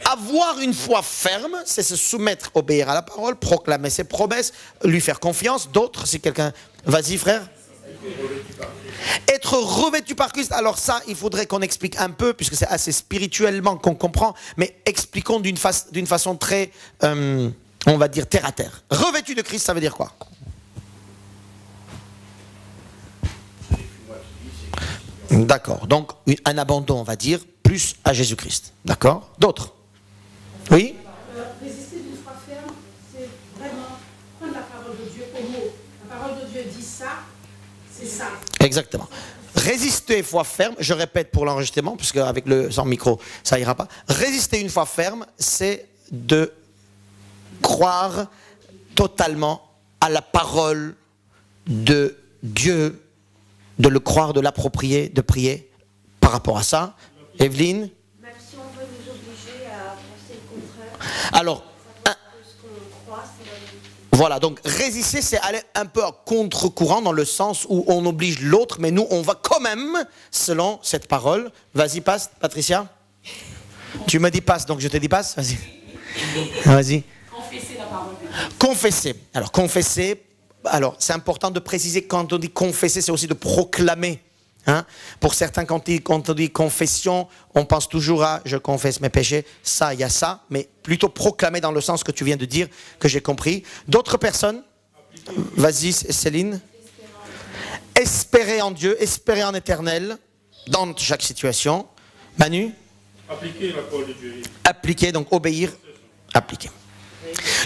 Avoir une foi ferme, c'est se soumettre, obéir à la parole, proclamer ses promesses, lui faire confiance. D'autres, si quelqu'un... Vas-y, frère. Être revêtu par Christ. Alors ça, il faudrait qu'on explique un peu, puisque c'est assez spirituellement qu'on comprend, mais expliquons d'une façon très, on va dire, terre à terre. Revêtu de Christ, ça veut dire quoi? D'accord, donc un abandon, on va dire, plus à Jésus-Christ. D'accord? D'autres? Oui. Résister d'une foi ferme, c'est vraiment prendre la parole de Dieu au mot. La parole de Dieu dit ça, c'est ça. Exactement. Résister foi ferme, je répète pour l'enregistrement, puisque avec le sans micro, ça ira pas. Résister une foi ferme, c'est de croire totalement à la parole de Dieu, de le croire, de l'approprier, de prier par rapport à ça. Evelyne? Même si on veut nous obliger à penser le contraire. Alors, Ce qu'on croit, c'est la vérité. voilà, donc résister, c'est aller un peu à contre-courant dans le sens où on oblige l'autre, mais nous, on va quand même selon cette parole. Vas-y, passe, Patricia. Tu me dis passe, donc je te dis passe. Vas-y. Vas-y. Confesser la parole de Dieu. Confesser. Alors, confesser, alors c'est important de préciser quand on dit confesser, c'est aussi de proclamer. Hein? Pour certains, quand on dit confession, on pense toujours à je confesse mes péchés, ça, il y a ça, mais plutôt proclamer dans le sens que tu viens de dire, que j'ai compris. D'autres personnes, vas-y Céline. Espérer en Dieu, espérer en éternel, dans chaque situation. Manu. Appliquer la parole de Dieu. Appliquer, donc obéir, appliquer.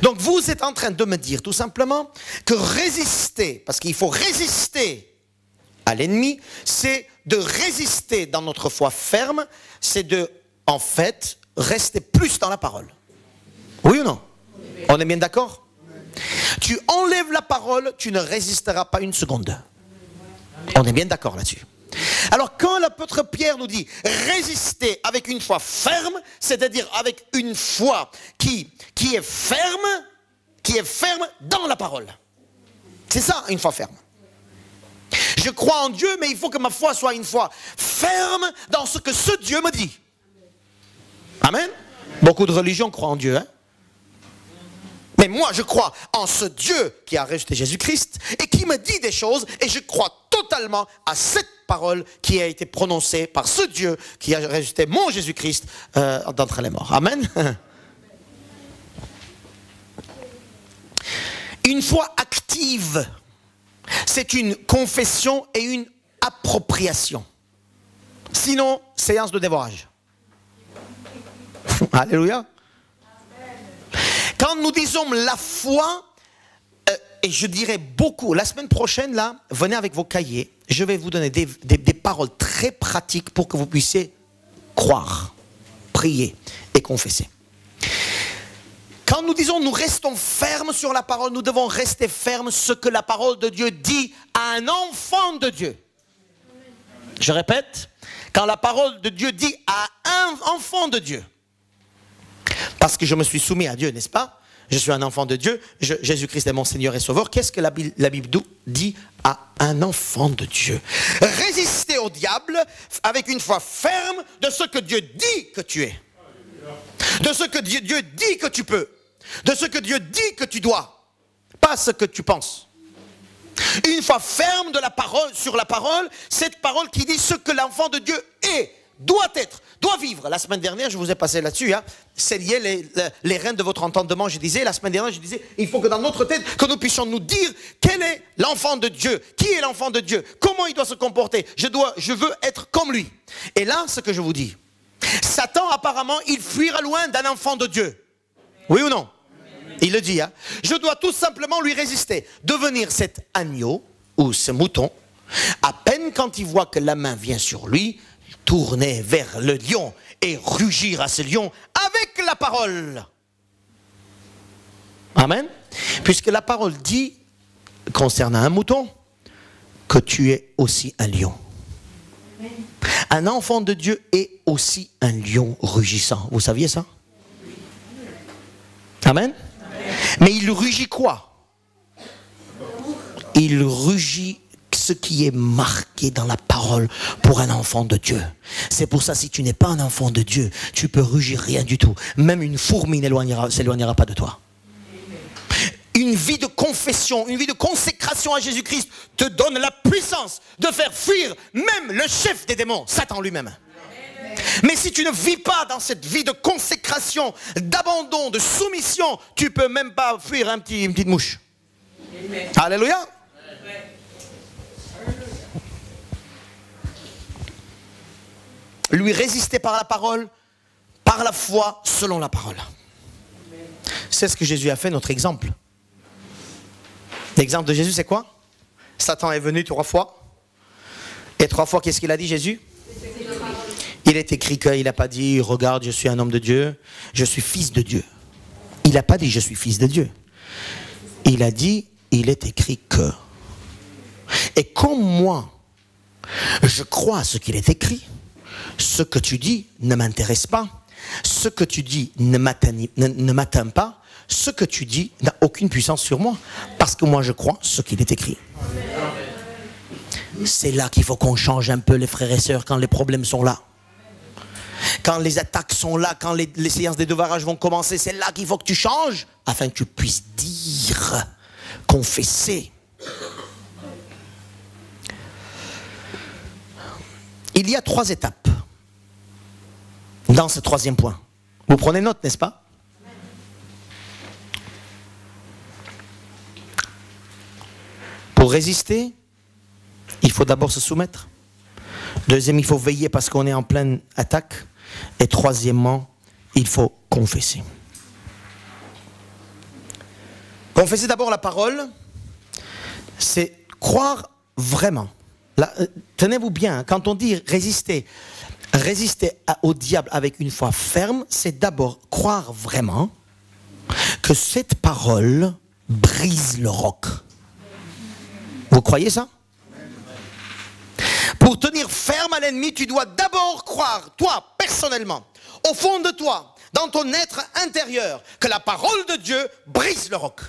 Donc vous êtes en train de me dire tout simplement que résister, parce qu'il faut résister à l'ennemi, c'est de résister dans notre foi ferme, c'est de, en fait, rester plus dans la parole. Oui ou non? On est bien d'accord? Tu enlèves la parole, tu ne résisteras pas une seconde. On est bien d'accord là-dessus. Alors quand l'apôtre Pierre nous dit résister avec une foi ferme, c'est-à-dire avec une foi qui est ferme dans la parole. C'est ça une foi ferme. Je crois en Dieu, mais il faut que ma foi soit une foi ferme dans ce que ce Dieu me dit. Amen. Beaucoup de religions croient en Dieu, hein? Mais moi, je crois en ce Dieu qui a rejeté Jésus-Christ et qui me dit des choses, et je crois totalement à cette parole qui a été prononcée par ce Dieu qui a rejeté mon Jésus-Christ d'entre les morts. Amen. Une foi active, c'est une confession et une appropriation. Sinon, séance de dévorage. Alléluia. Quand nous disons la foi, et je dirais beaucoup, la semaine prochaine, là, venez avec vos cahiers, je vais vous donner des paroles très pratiques pour que vous puissiez croire, prier et confesser. Quand nous disons nous restons fermes sur la parole, nous devons rester fermes ce que la parole de Dieu dit à un enfant de Dieu. Je répète, quand la parole de Dieu dit à un enfant de Dieu, parce que je me suis soumis à Dieu, n'est-ce pas? Je suis un enfant de Dieu, Jésus-Christ est mon Seigneur et Sauveur. Qu'est-ce que la Bible dit à un enfant de Dieu? Résister au diable avec une foi ferme de ce que Dieu dit que tu es. De ce que Dieu dit que tu peux. De ce que Dieu dit que tu dois. Pas ce que tu penses. Une foi ferme de la parole, sur la parole, cette parole qui dit ce que l'enfant de Dieu est, doit être, doit vivre. La semaine dernière, je vous ai passé là-dessus, hein. C'est lié les rênes de votre entendement. Je disais, la semaine dernière, je disais, il faut que dans notre tête, que nous puissions nous dire quel est l'enfant de Dieu, qui est l'enfant de Dieu, comment il doit se comporter. Je veux être comme lui. Et là, ce que je vous dis, Satan, apparemment, il fuira loin d'un enfant de Dieu. Oui ou non? Il le dit, hein. Je dois tout simplement lui résister. Devenir cet agneau, ou ce mouton, à peine quand il voit que la main vient sur lui, tourner vers le lion et rugir à ce lion avec la parole. Amen. Puisque la parole dit, concernant un mouton, que tu es aussi un lion. Un enfant de Dieu est aussi un lion rugissant. Vous saviez ça? Amen. Mais il rugit quoi? Il rugit ce qui est marqué dans la parole pour un enfant de Dieu. C'est pour ça, si tu n'es pas un enfant de Dieu, tu peux rugir rien du tout. Même une fourmi ne s'éloignera pas de toi. Une vie de confession, une vie de consécration à Jésus-Christ te donne la puissance de faire fuir même le chef des démons, Satan lui-même. Mais si tu ne vis pas dans cette vie de consécration, d'abandon, de soumission, tu peux même pas fuir une petite mouche. Amen. Alléluia. Lui résister par la parole, par la foi, selon la parole. C'est ce que Jésus a fait, notre exemple. L'exemple de Jésus, c'est quoi? Satan est venu 3 fois. Et 3 fois, qu'est-ce qu'il a dit, Jésus? Il est écrit qu'il n'a pas dit, regarde, je suis un homme de Dieu, je suis fils de Dieu. Il n'a pas dit, je suis fils de Dieu. Il a dit, il est écrit que. Et comme moi, je crois à ce qu'il est écrit, ce que tu dis ne m'intéresse pas, ce que tu dis ne m'atteint pas, ce que tu dis n'a aucune puissance sur moi, parce que moi je crois ce qu'il est écrit. C'est là qu'il faut qu'on change un peu, les frères et sœurs, quand les problèmes sont là. Quand les attaques sont là, quand les séances des devoirages vont commencer, c'est là qu'il faut que tu changes, afin que tu puisses dire, confesser. Il y a 3 étapes dans ce 3e point. Vous prenez note, n'est-ce pas? Pour résister, il faut d'abord se soumettre. Deuxième, il faut veiller parce qu'on est en pleine attaque. Et troisièmement, il faut confesser. Confesser d'abord la parole, c'est croire vraiment. Là, tenez-vous bien, hein, quand on dit résister au diable avec une foi ferme, c'est d'abord croire vraiment que cette parole brise le roc. Vous croyez ça? Pour tenir ferme à l'ennemi, tu dois d'abord croire, toi, personnellement, au fond de toi, dans ton être intérieur, que la parole de Dieu brise le roc.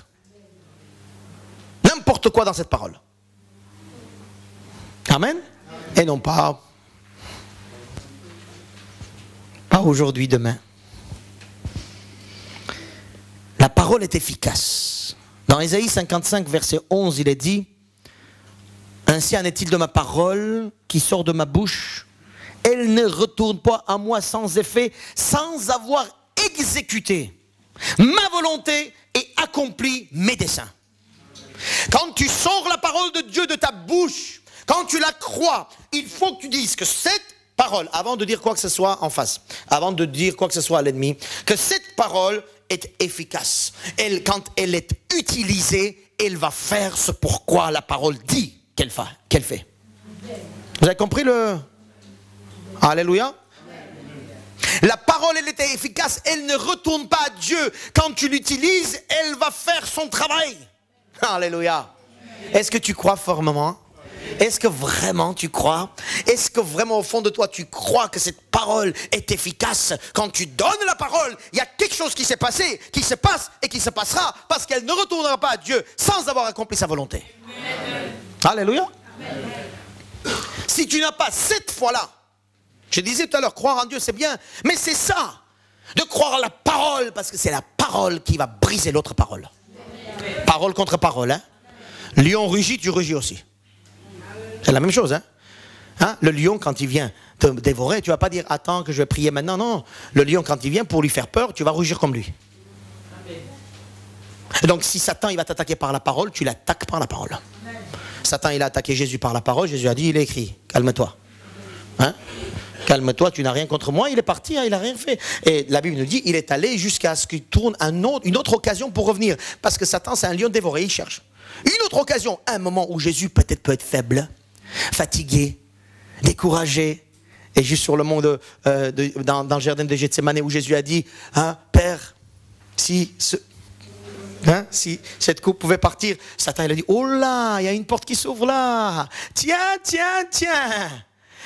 N'importe quoi dans cette parole. Amen. Et non pas aujourd'hui, demain. La parole est efficace. Dans Ésaïe 55, verset 11, il est dit: ainsi en est-il de ma parole qui sort de ma bouche. Elle ne retourne pas à moi sans effet, sans avoir exécuté ma volonté et accompli mes desseins. Quand tu sors la parole de Dieu de ta bouche, quand tu la crois, il faut que tu dises que cette parole, avant de dire quoi que ce soit en face, avant de dire quoi que ce soit à l'ennemi, que cette parole est efficace. Quand elle est utilisée, elle va faire ce pourquoi la parole dit qu'elle fait. Vous avez compris le... Alléluia. La parole, elle était efficace, elle ne retourne pas à Dieu. Quand tu l'utilises, elle va faire son travail. Alléluia. Est-ce que tu crois fermement? Est-ce que vraiment tu crois? Est-ce que vraiment au fond de toi tu crois que cette parole est efficace? Quand tu donnes la parole, il y a quelque chose qui s'est passé, qui se passe et qui se passera, parce qu'elle ne retournera pas à Dieu sans avoir accompli sa volonté. Amen. Alléluia. Amen. Si tu n'as pas cette foi-là, je disais tout à l'heure, croire en Dieu c'est bien, mais c'est ça, de croire à la parole, parce que c'est la parole qui va briser l'autre parole. Amen. Parole contre parole, hein? Lion rugit, tu rugis aussi. C'est la même chose, hein? Le lion, quand il vient te dévorer, tu ne vas pas dire attends que je vais prier maintenant. Non, le lion, quand il vient pour lui faire peur, tu vas rugir comme lui. Et donc, si Satan il va t'attaquer par la parole, tu l'attaques par la parole. Satan il a attaqué Jésus par la parole. Jésus a dit, il est écrit, calme-toi. Hein? Calme-toi, tu n'as rien contre moi. Il est parti, hein, il n'a rien fait. Et la Bible nous dit, il est allé jusqu'à ce qu'il tourne une autre occasion pour revenir. Parce que Satan, c'est un lion dévoré, il cherche. Une autre occasion, un moment où Jésus peut-être peut être faible, fatigué, découragé, et juste sur le mont dans le jardin de Gethsémane où Jésus a dit, hein, Père, si cette coupe pouvait partir, Satan il a dit, oh là, il y a une porte qui s'ouvre là, tiens,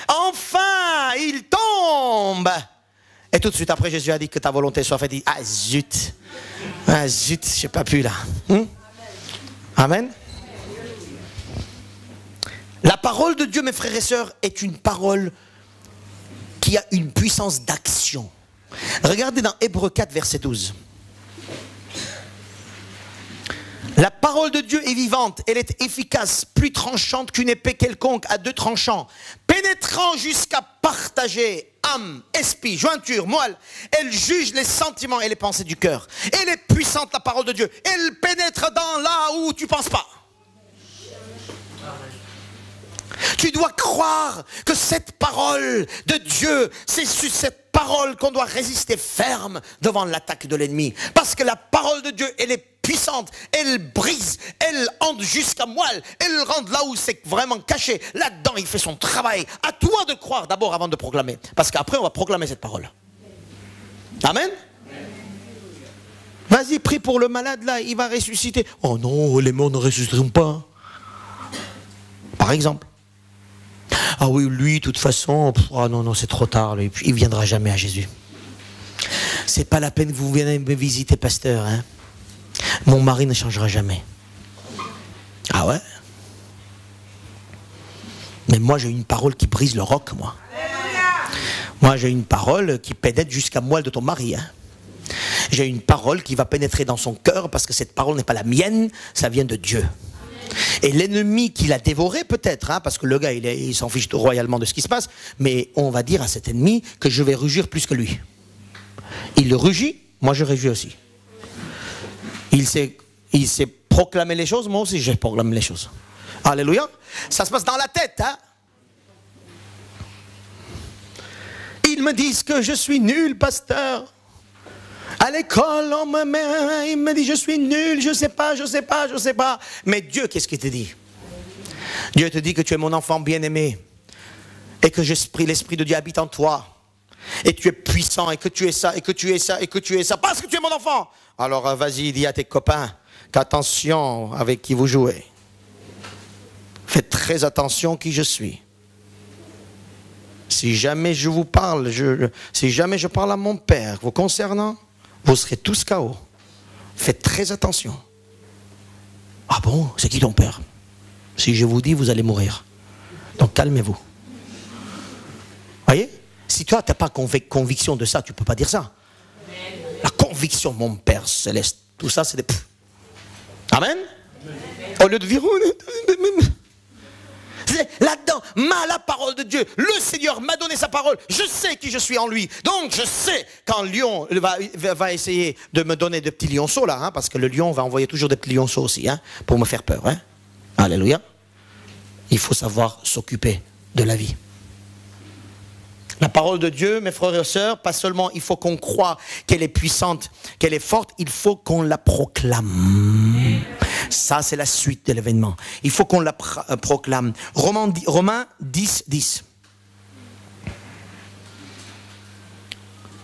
enfin, il tombe. Et tout de suite après, Jésus a dit que ta volonté soit faite. Il dit, ah zut, je n'ai pas pu là. Amen. La parole de Dieu, mes frères et sœurs, est une parole qui a une puissance d'action. Regardez dans Hébreux 4, verset 12. La parole de Dieu est vivante, elle est efficace, plus tranchante qu'une épée quelconque à 2 tranchants, pénétrant jusqu'à partager âme, esprit, jointure, moelle. Elle juge les sentiments et les pensées du cœur. Elle est puissante, la parole de Dieu. Elle pénètre dans là où tu ne penses pas. Tu dois croire que cette parole de Dieu, c'est sur cette parole qu'on doit résister ferme devant l'attaque de l'ennemi. Parce que la parole de Dieu, elle est puissante, elle brise, elle entre jusqu'à moelle, elle rentre là où c'est vraiment caché. Là-dedans, il fait son travail. À toi de croire d'abord avant de proclamer. Parce qu'après, on va proclamer cette parole. Amen. Vas-y, prie pour le malade là, il va ressusciter. Oh non, les morts ne ressusciteront pas. Par exemple. Ah oui, lui, de toute façon, oh non, c'est trop tard, lui, il ne viendra jamais à Jésus. C'est pas la peine que vous venez me visiter, pasteur. Hein. Mon mari ne changera jamais. Ah ouais? Mais moi, j'ai une parole qui brise le roc, moi. Moi, j'ai une parole qui pénètre jusqu'à moelle de ton mari. Hein. J'ai une parole qui va pénétrer dans son cœur parce que cette parole n'est pas la mienne, ça vient de Dieu. Et l'ennemi qui l'a dévoré peut-être, hein, parce que le gars il s'en fiche royalement de ce qui se passe, mais on va dire à cet ennemi que je vais rugir plus que lui. Il rugit, moi je rugis aussi. Il sait proclamer les choses, moi aussi j'ai proclamé les choses. Alléluia. Ça se passe dans la tête. Hein. Ils me disent que je suis nul, pasteur. À l'école, il me dit je suis nul, je sais pas. Mais Dieu, qu'est-ce qu'il te dit? Dieu te dit que tu es mon enfant bien-aimé et que l'Esprit de Dieu habite en toi et tu es puissant et que tu es ça parce que tu es mon enfant. Alors vas-y, dis à tes copains qu'attention avec qui vous jouez. Faites très attention qui je suis. Si jamais je vous parle, si jamais je parle à mon père vous concernant, vous serez tous KO. Faites très attention. Ah bon, c'est qui ton père? Si je vous dis, vous allez mourir. Donc calmez-vous. Voyez? Si toi, tu n'as pas conviction de ça, tu ne peux pas dire ça. La conviction, mon Père céleste, tout ça, c'est des... Amen? Au lieu de dire... Là-dedans, la parole de Dieu, le Seigneur m'a donné sa parole, je sais qui je suis en lui, donc je sais quand le lion va essayer de me donner des petits lionceaux là, hein, parce que le lion va envoyer toujours des petits lionceaux aussi, hein, pour me faire peur. Hein. Alléluia. Il faut savoir s'occuper de la vie. La parole de Dieu, mes frères et sœurs, pas seulement il faut qu'on croie qu'elle est puissante, qu'elle est forte, il faut qu'on la proclame. Ça, c'est la suite de l'événement. Il faut qu'on la proclame. Romains 10, 10.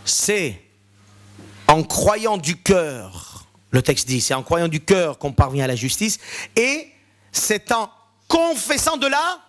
C'est en croyant du cœur, le texte dit, c'est en croyant du cœur qu'on parvient à la justice, et c'est en confessant de là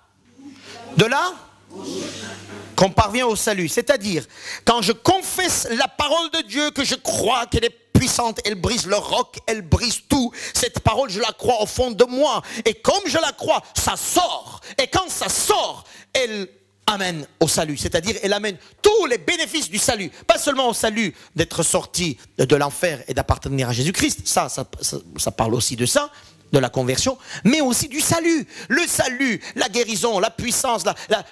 qu'on parvient au salut. C'est-à-dire, quand je confesse la parole de Dieu, que je crois qu'elle est puissante, elle brise le roc, elle brise tout. Cette parole, je la crois au fond de moi. Et comme je la crois, ça sort. Et quand ça sort, elle amène au salut. C'est-à-dire, elle amène tous les bénéfices du salut. Pas seulement au salut d'être sorti de l'enfer et d'appartenir à Jésus-Christ. Ça parle aussi de ça, de la conversion, mais aussi du salut. Le salut, la guérison, la puissance,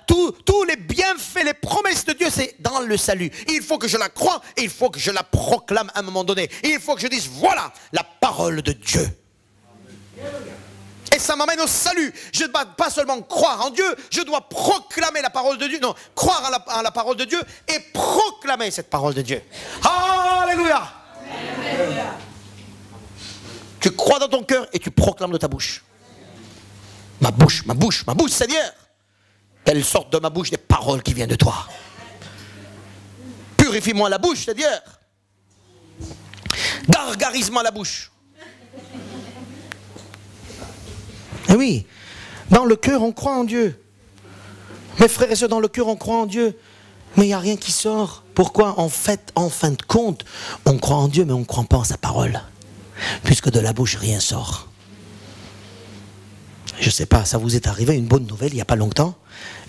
tous les bienfaits, les promesses de Dieu, c'est dans le salut. Il faut que je la croie et il faut que je la proclame à un moment donné. Il faut que je dise, voilà la parole de Dieu. Et ça m'amène au salut. Je ne dois pas seulement croire en Dieu, je dois proclamer la parole de Dieu. Non, croire en la parole de Dieu et proclamer cette parole de Dieu. Alléluia. Alléluia. Tu crois dans ton cœur et tu proclames de ta bouche. Ma bouche, Seigneur. Qu'elle sorte de ma bouche des paroles qui viennent de toi. Purifie-moi la bouche, Seigneur. Gargarise-moi la bouche. Et oui, dans le cœur, on croit en Dieu. Mes frères et sœurs, dans le cœur, on croit en Dieu. Mais il n'y a rien qui sort. Pourquoi? En fin de compte, on croit en Dieu, mais on ne croit pas en sa parole. Puisque de la bouche, rien sort. Je ne sais pas, ça vous est arrivé une bonne nouvelle il n'y a pas longtemps?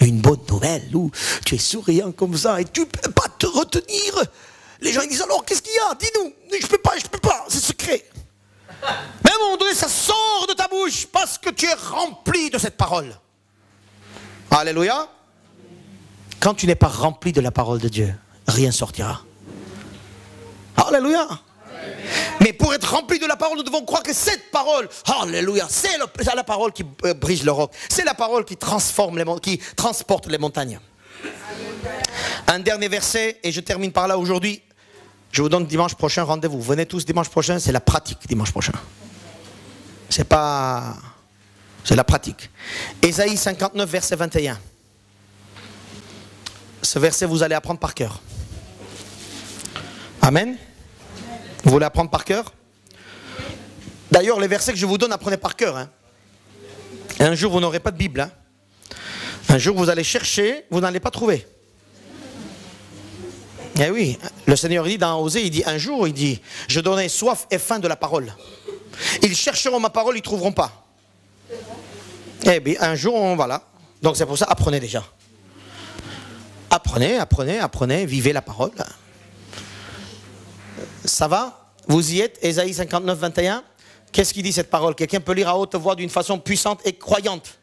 Une bonne nouvelle où tu es souriant comme ça et tu ne peux pas te retenir. Les gens ils disent alors qu'est-ce qu'il y a? Dis-nous. Je peux pas, c'est secret. Mais à un moment donné, ça sort de ta bouche parce que tu es rempli de cette parole. Alléluia. Quand tu n'es pas rempli de la parole de Dieu, rien sortira. Alléluia. Mais pour être rempli de la parole, nous devons croire que cette parole, alléluia, c'est la parole qui brise le roc. C'est la parole qui transporte les montagnes. 1 Un dernier verset et je termine par là aujourd'hui. Je vous donne dimanche prochain rendez-vous. Venez tous dimanche prochain, c'est la pratique dimanche prochain. C'est pas... C'est la pratique. Ésaïe 59, verset 21. Ce verset, vous allez apprendre par cœur. Amen. Vous voulez apprendre par cœur? D'ailleurs, les versets que je vous donne, apprenez par cœur. Hein. Un jour, vous n'aurez pas de Bible. Hein. Un jour, vous allez chercher, vous n'allez pas trouver. Eh oui, le Seigneur dit dans Osée, il dit un jour, il dit, je donnerai soif et faim de la parole. Ils chercheront ma parole, ils ne trouveront pas. Eh bien, un jour, voilà. Donc c'est pour ça, apprenez déjà. Apprenez, apprenez, apprenez, vivez la parole. Ça va? Vous y êtes? Ésaïe 59, 21. Qu'est-ce qu'il dit cette parole? Quelqu'un peut lire à haute voix d'une façon puissante et croyante.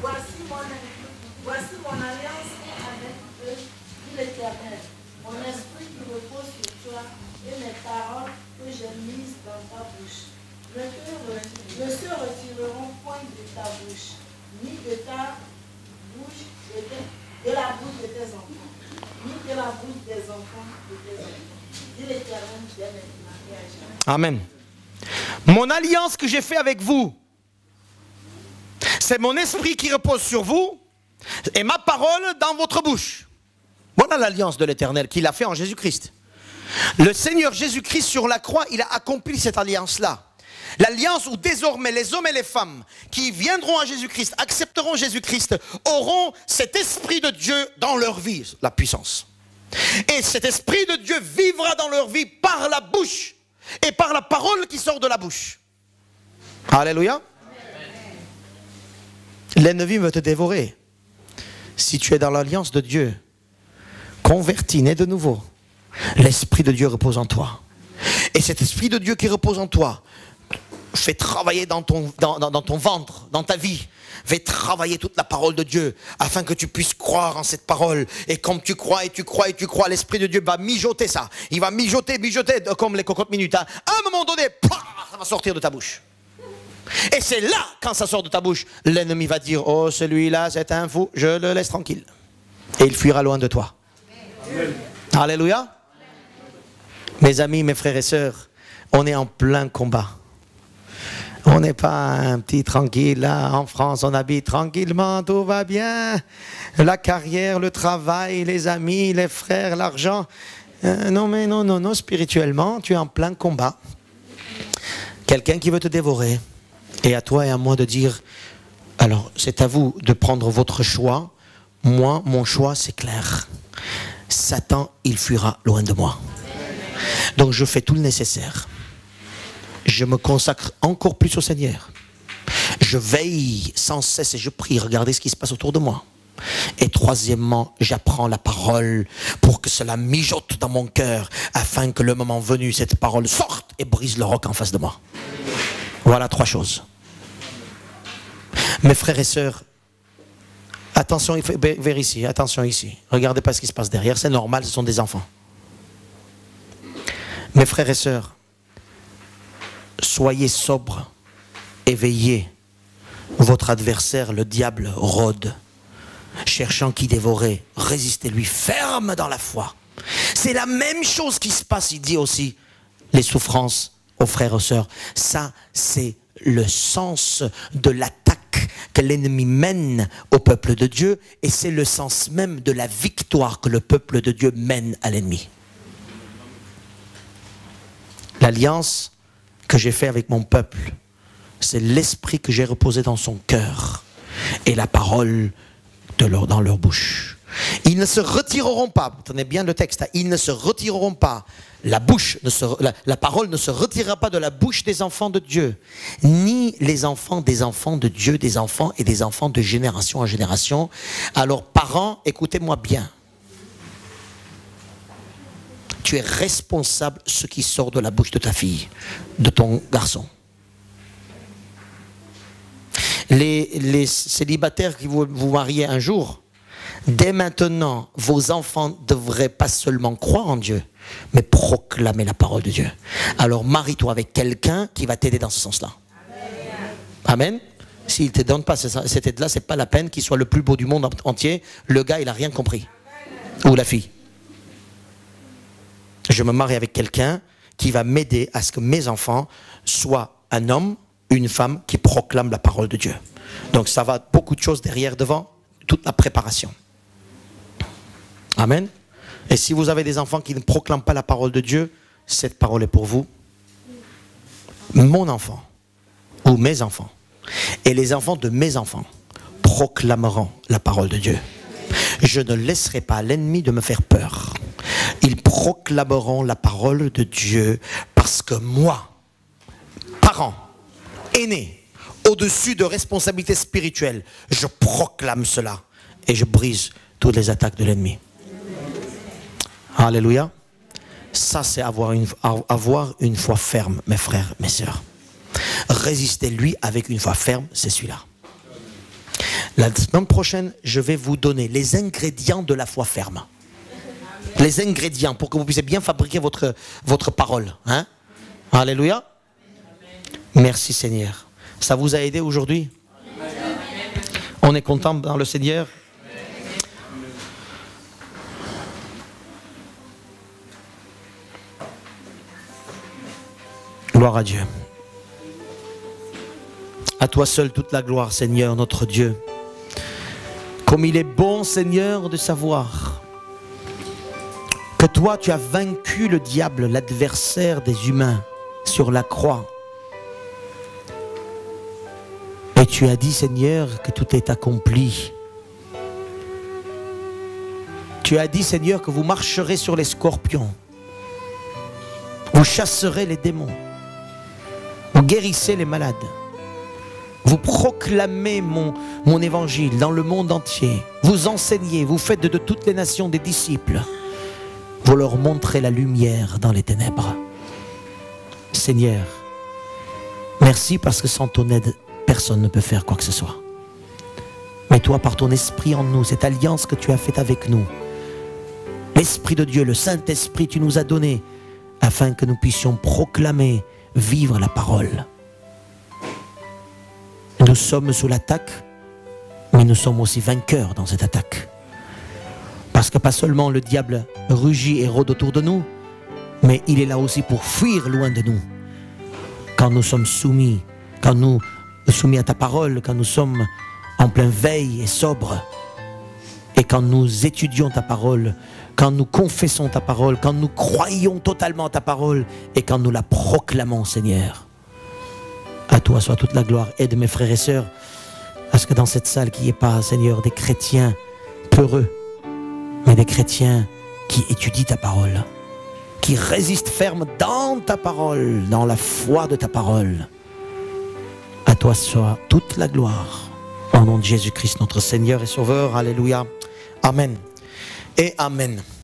Voici mon alliance avec eux, dit l'Éternel. Mon esprit qui repose sur toi et mes paroles que j'ai mises dans ta bouche ne se retireront point de ta bouche, ni de ta bouche, de la bouche de tes enfants, ni de la bouche des enfants de tes enfants. Dit l'Éternel dès maintenant et à jamais. Amen. Mon alliance que j'ai fait avec vous, c'est mon esprit qui repose sur vous et ma parole dans votre bouche. Voilà l'alliance de l'Éternel qu'il a fait en Jésus-Christ. Le Seigneur Jésus-Christ sur la croix, il a accompli cette alliance-là. L'alliance où désormais les hommes et les femmes qui viendront à Jésus-Christ, accepteront Jésus-Christ, auront cet esprit de Dieu dans leur vie, la puissance. Et cet esprit de Dieu vivra dans leur vie par la bouche et par la parole qui sort de la bouche. Alléluia. L'ennemi veut te dévorer. Si tu es dans l'alliance de Dieu, converti, né de nouveau, l'esprit de Dieu repose en toi. Et cet esprit de Dieu qui repose en toi fait travailler dans ton ventre, dans ta vie. Fait travailler toute la parole de Dieu afin que tu puisses croire en cette parole. Et comme tu crois et tu crois et tu crois, l'esprit de Dieu va mijoter ça. Il va mijoter comme les cocottes minutes. Hein. À un moment donné, ça va sortir de ta bouche. Et c'est là, quand ça sort de ta bouche, l'ennemi va dire, oh celui-là c'est un fou, je le laisse tranquille. Et il fuira loin de toi. Amen. Alléluia. Mes amis, mes frères et sœurs, on est en plein combat. On n'est pas un petit tranquille là en France, on habite tranquillement, tout va bien. La carrière, le travail, les amis, les frères, l'argent. Non, spirituellement, tu es en plein combat. Quelqu'un qui veut te dévorer. Et à toi et à moi de dire, alors c'est à vous de prendre votre choix. Moi, mon choix c'est clair. Satan, il fuira loin de moi. Donc je fais tout le nécessaire. Je me consacre encore plus au Seigneur. Je veille sans cesse et je prie. Regardez ce qui se passe autour de moi. Et troisièmement, j'apprends la parole pour que cela mijote dans mon cœur afin que le moment venu, cette parole sorte et brise le roc en face de moi. Voilà 3 choses. Mes frères et sœurs, attention vers ici, attention ici. Regardez pas ce qui se passe derrière, c'est normal, ce sont des enfants. Mes frères et sœurs, soyez sobres, éveillés. Votre adversaire, le diable, rôde, cherchant qui dévorer. Résistez-lui ferme dans la foi. C'est la même chose qui se passe, il dit aussi, les souffrances aux frères et sœurs. Ça, c'est le sens de l'attaque que l'ennemi mène au peuple de Dieu et c'est le sens même de la victoire que le peuple de Dieu mène à l'ennemi. L'alliance que j'ai faite avec mon peuple, c'est l'esprit que j'ai reposé dans son cœur et la parole dans leur bouche. Ils ne se retireront pas, tenez bien le texte, ils ne se retireront pas, la parole ne se retirera pas de la bouche des enfants de Dieu, ni les enfants de Dieu, des enfants et des enfants de génération en génération. Alors parents, écoutez-moi bien. Tu es responsable de ce qui sort de la bouche de ta fille, de ton garçon. Les célibataires qui vous mariez un jour, dès maintenant, vos enfants ne devraient pas seulement croire en Dieu, mais proclamer la parole de Dieu. Alors marie-toi avec quelqu'un qui va t'aider dans ce sens-là. Amen. S'il ne te donne pas cette aide-là, ce n'est pas la peine qu'il soit le plus beau du monde entier. Le gars, il n'a rien compris. Ou la fille. Je me marie avec quelqu'un qui va m'aider à ce que mes enfants soient un homme, une femme qui proclame la parole de Dieu. Donc ça va beaucoup de choses derrière, devant, toute la préparation. Amen. Et si vous avez des enfants qui ne proclament pas la parole de Dieu, cette parole est pour vous. Mon enfant, ou mes enfants, et les enfants de mes enfants proclameront la parole de Dieu. Je ne laisserai pas l'ennemi de me faire peur. Ils proclameront la parole de Dieu parce que moi, parent, aîné, au-dessus de responsabilités spirituelles, je proclame cela et je brise toutes les attaques de l'ennemi. Alléluia. Ça, c'est avoir une foi ferme, mes frères, mes sœurs. Résister lui avec une foi ferme, c'est celui-là. La semaine prochaine, je vais vous donner les ingrédients de la foi ferme. Les ingrédients pour que vous puissiez bien fabriquer votre parole. Hein? Alléluia. Merci Seigneur. Ça vous a aidé aujourd'hui? On est content dans le Seigneur? Gloire à Dieu. À toi seul toute la gloire, Seigneur, notre Dieu. Comme il est bon, Seigneur, de savoir que toi, tu as vaincu le diable, l'adversaire des humains, sur la croix. Et tu as dit, Seigneur, que tout est accompli. Tu as dit, Seigneur, que vous marcherez sur les scorpions. Vous chasserez les démons. Vous guérissez les malades. Vous proclamez mon évangile dans le monde entier. Vous enseignez, vous faites de toutes les nations des disciples. Vous leur montrez la lumière dans les ténèbres. Seigneur, merci parce que sans ton aide, personne ne peut faire quoi que ce soit. Mais toi, par ton esprit en nous, cette alliance que tu as faite avec nous, l'Esprit de Dieu, le Saint-Esprit, tu nous as donné afin que nous puissions proclamer, vivre la parole. Nous sommes sous l'attaque, mais nous sommes aussi vainqueurs dans cette attaque. Parce que pas seulement le diable rugit et rôde autour de nous, mais il est là aussi pour fuir loin de nous. Quand nous sommes soumis, quand nous soumis à ta parole, quand nous sommes en pleine veille et sobre, et quand nous étudions ta parole, quand nous confessons ta parole, quand nous croyons totalement ta parole, et quand nous la proclamons, Seigneur. À toi soit toute la gloire. Aide mes frères et sœurs, à ce que dans cette salle, qu'il n'y ait pas, Seigneur, des chrétiens peureux, mais des chrétiens qui étudient ta parole, qui résistent ferme dans ta parole, dans la foi de ta parole. À toi soit toute la gloire. Au nom de Jésus-Christ, notre Seigneur et Sauveur. Alléluia. Amen. Et Amen.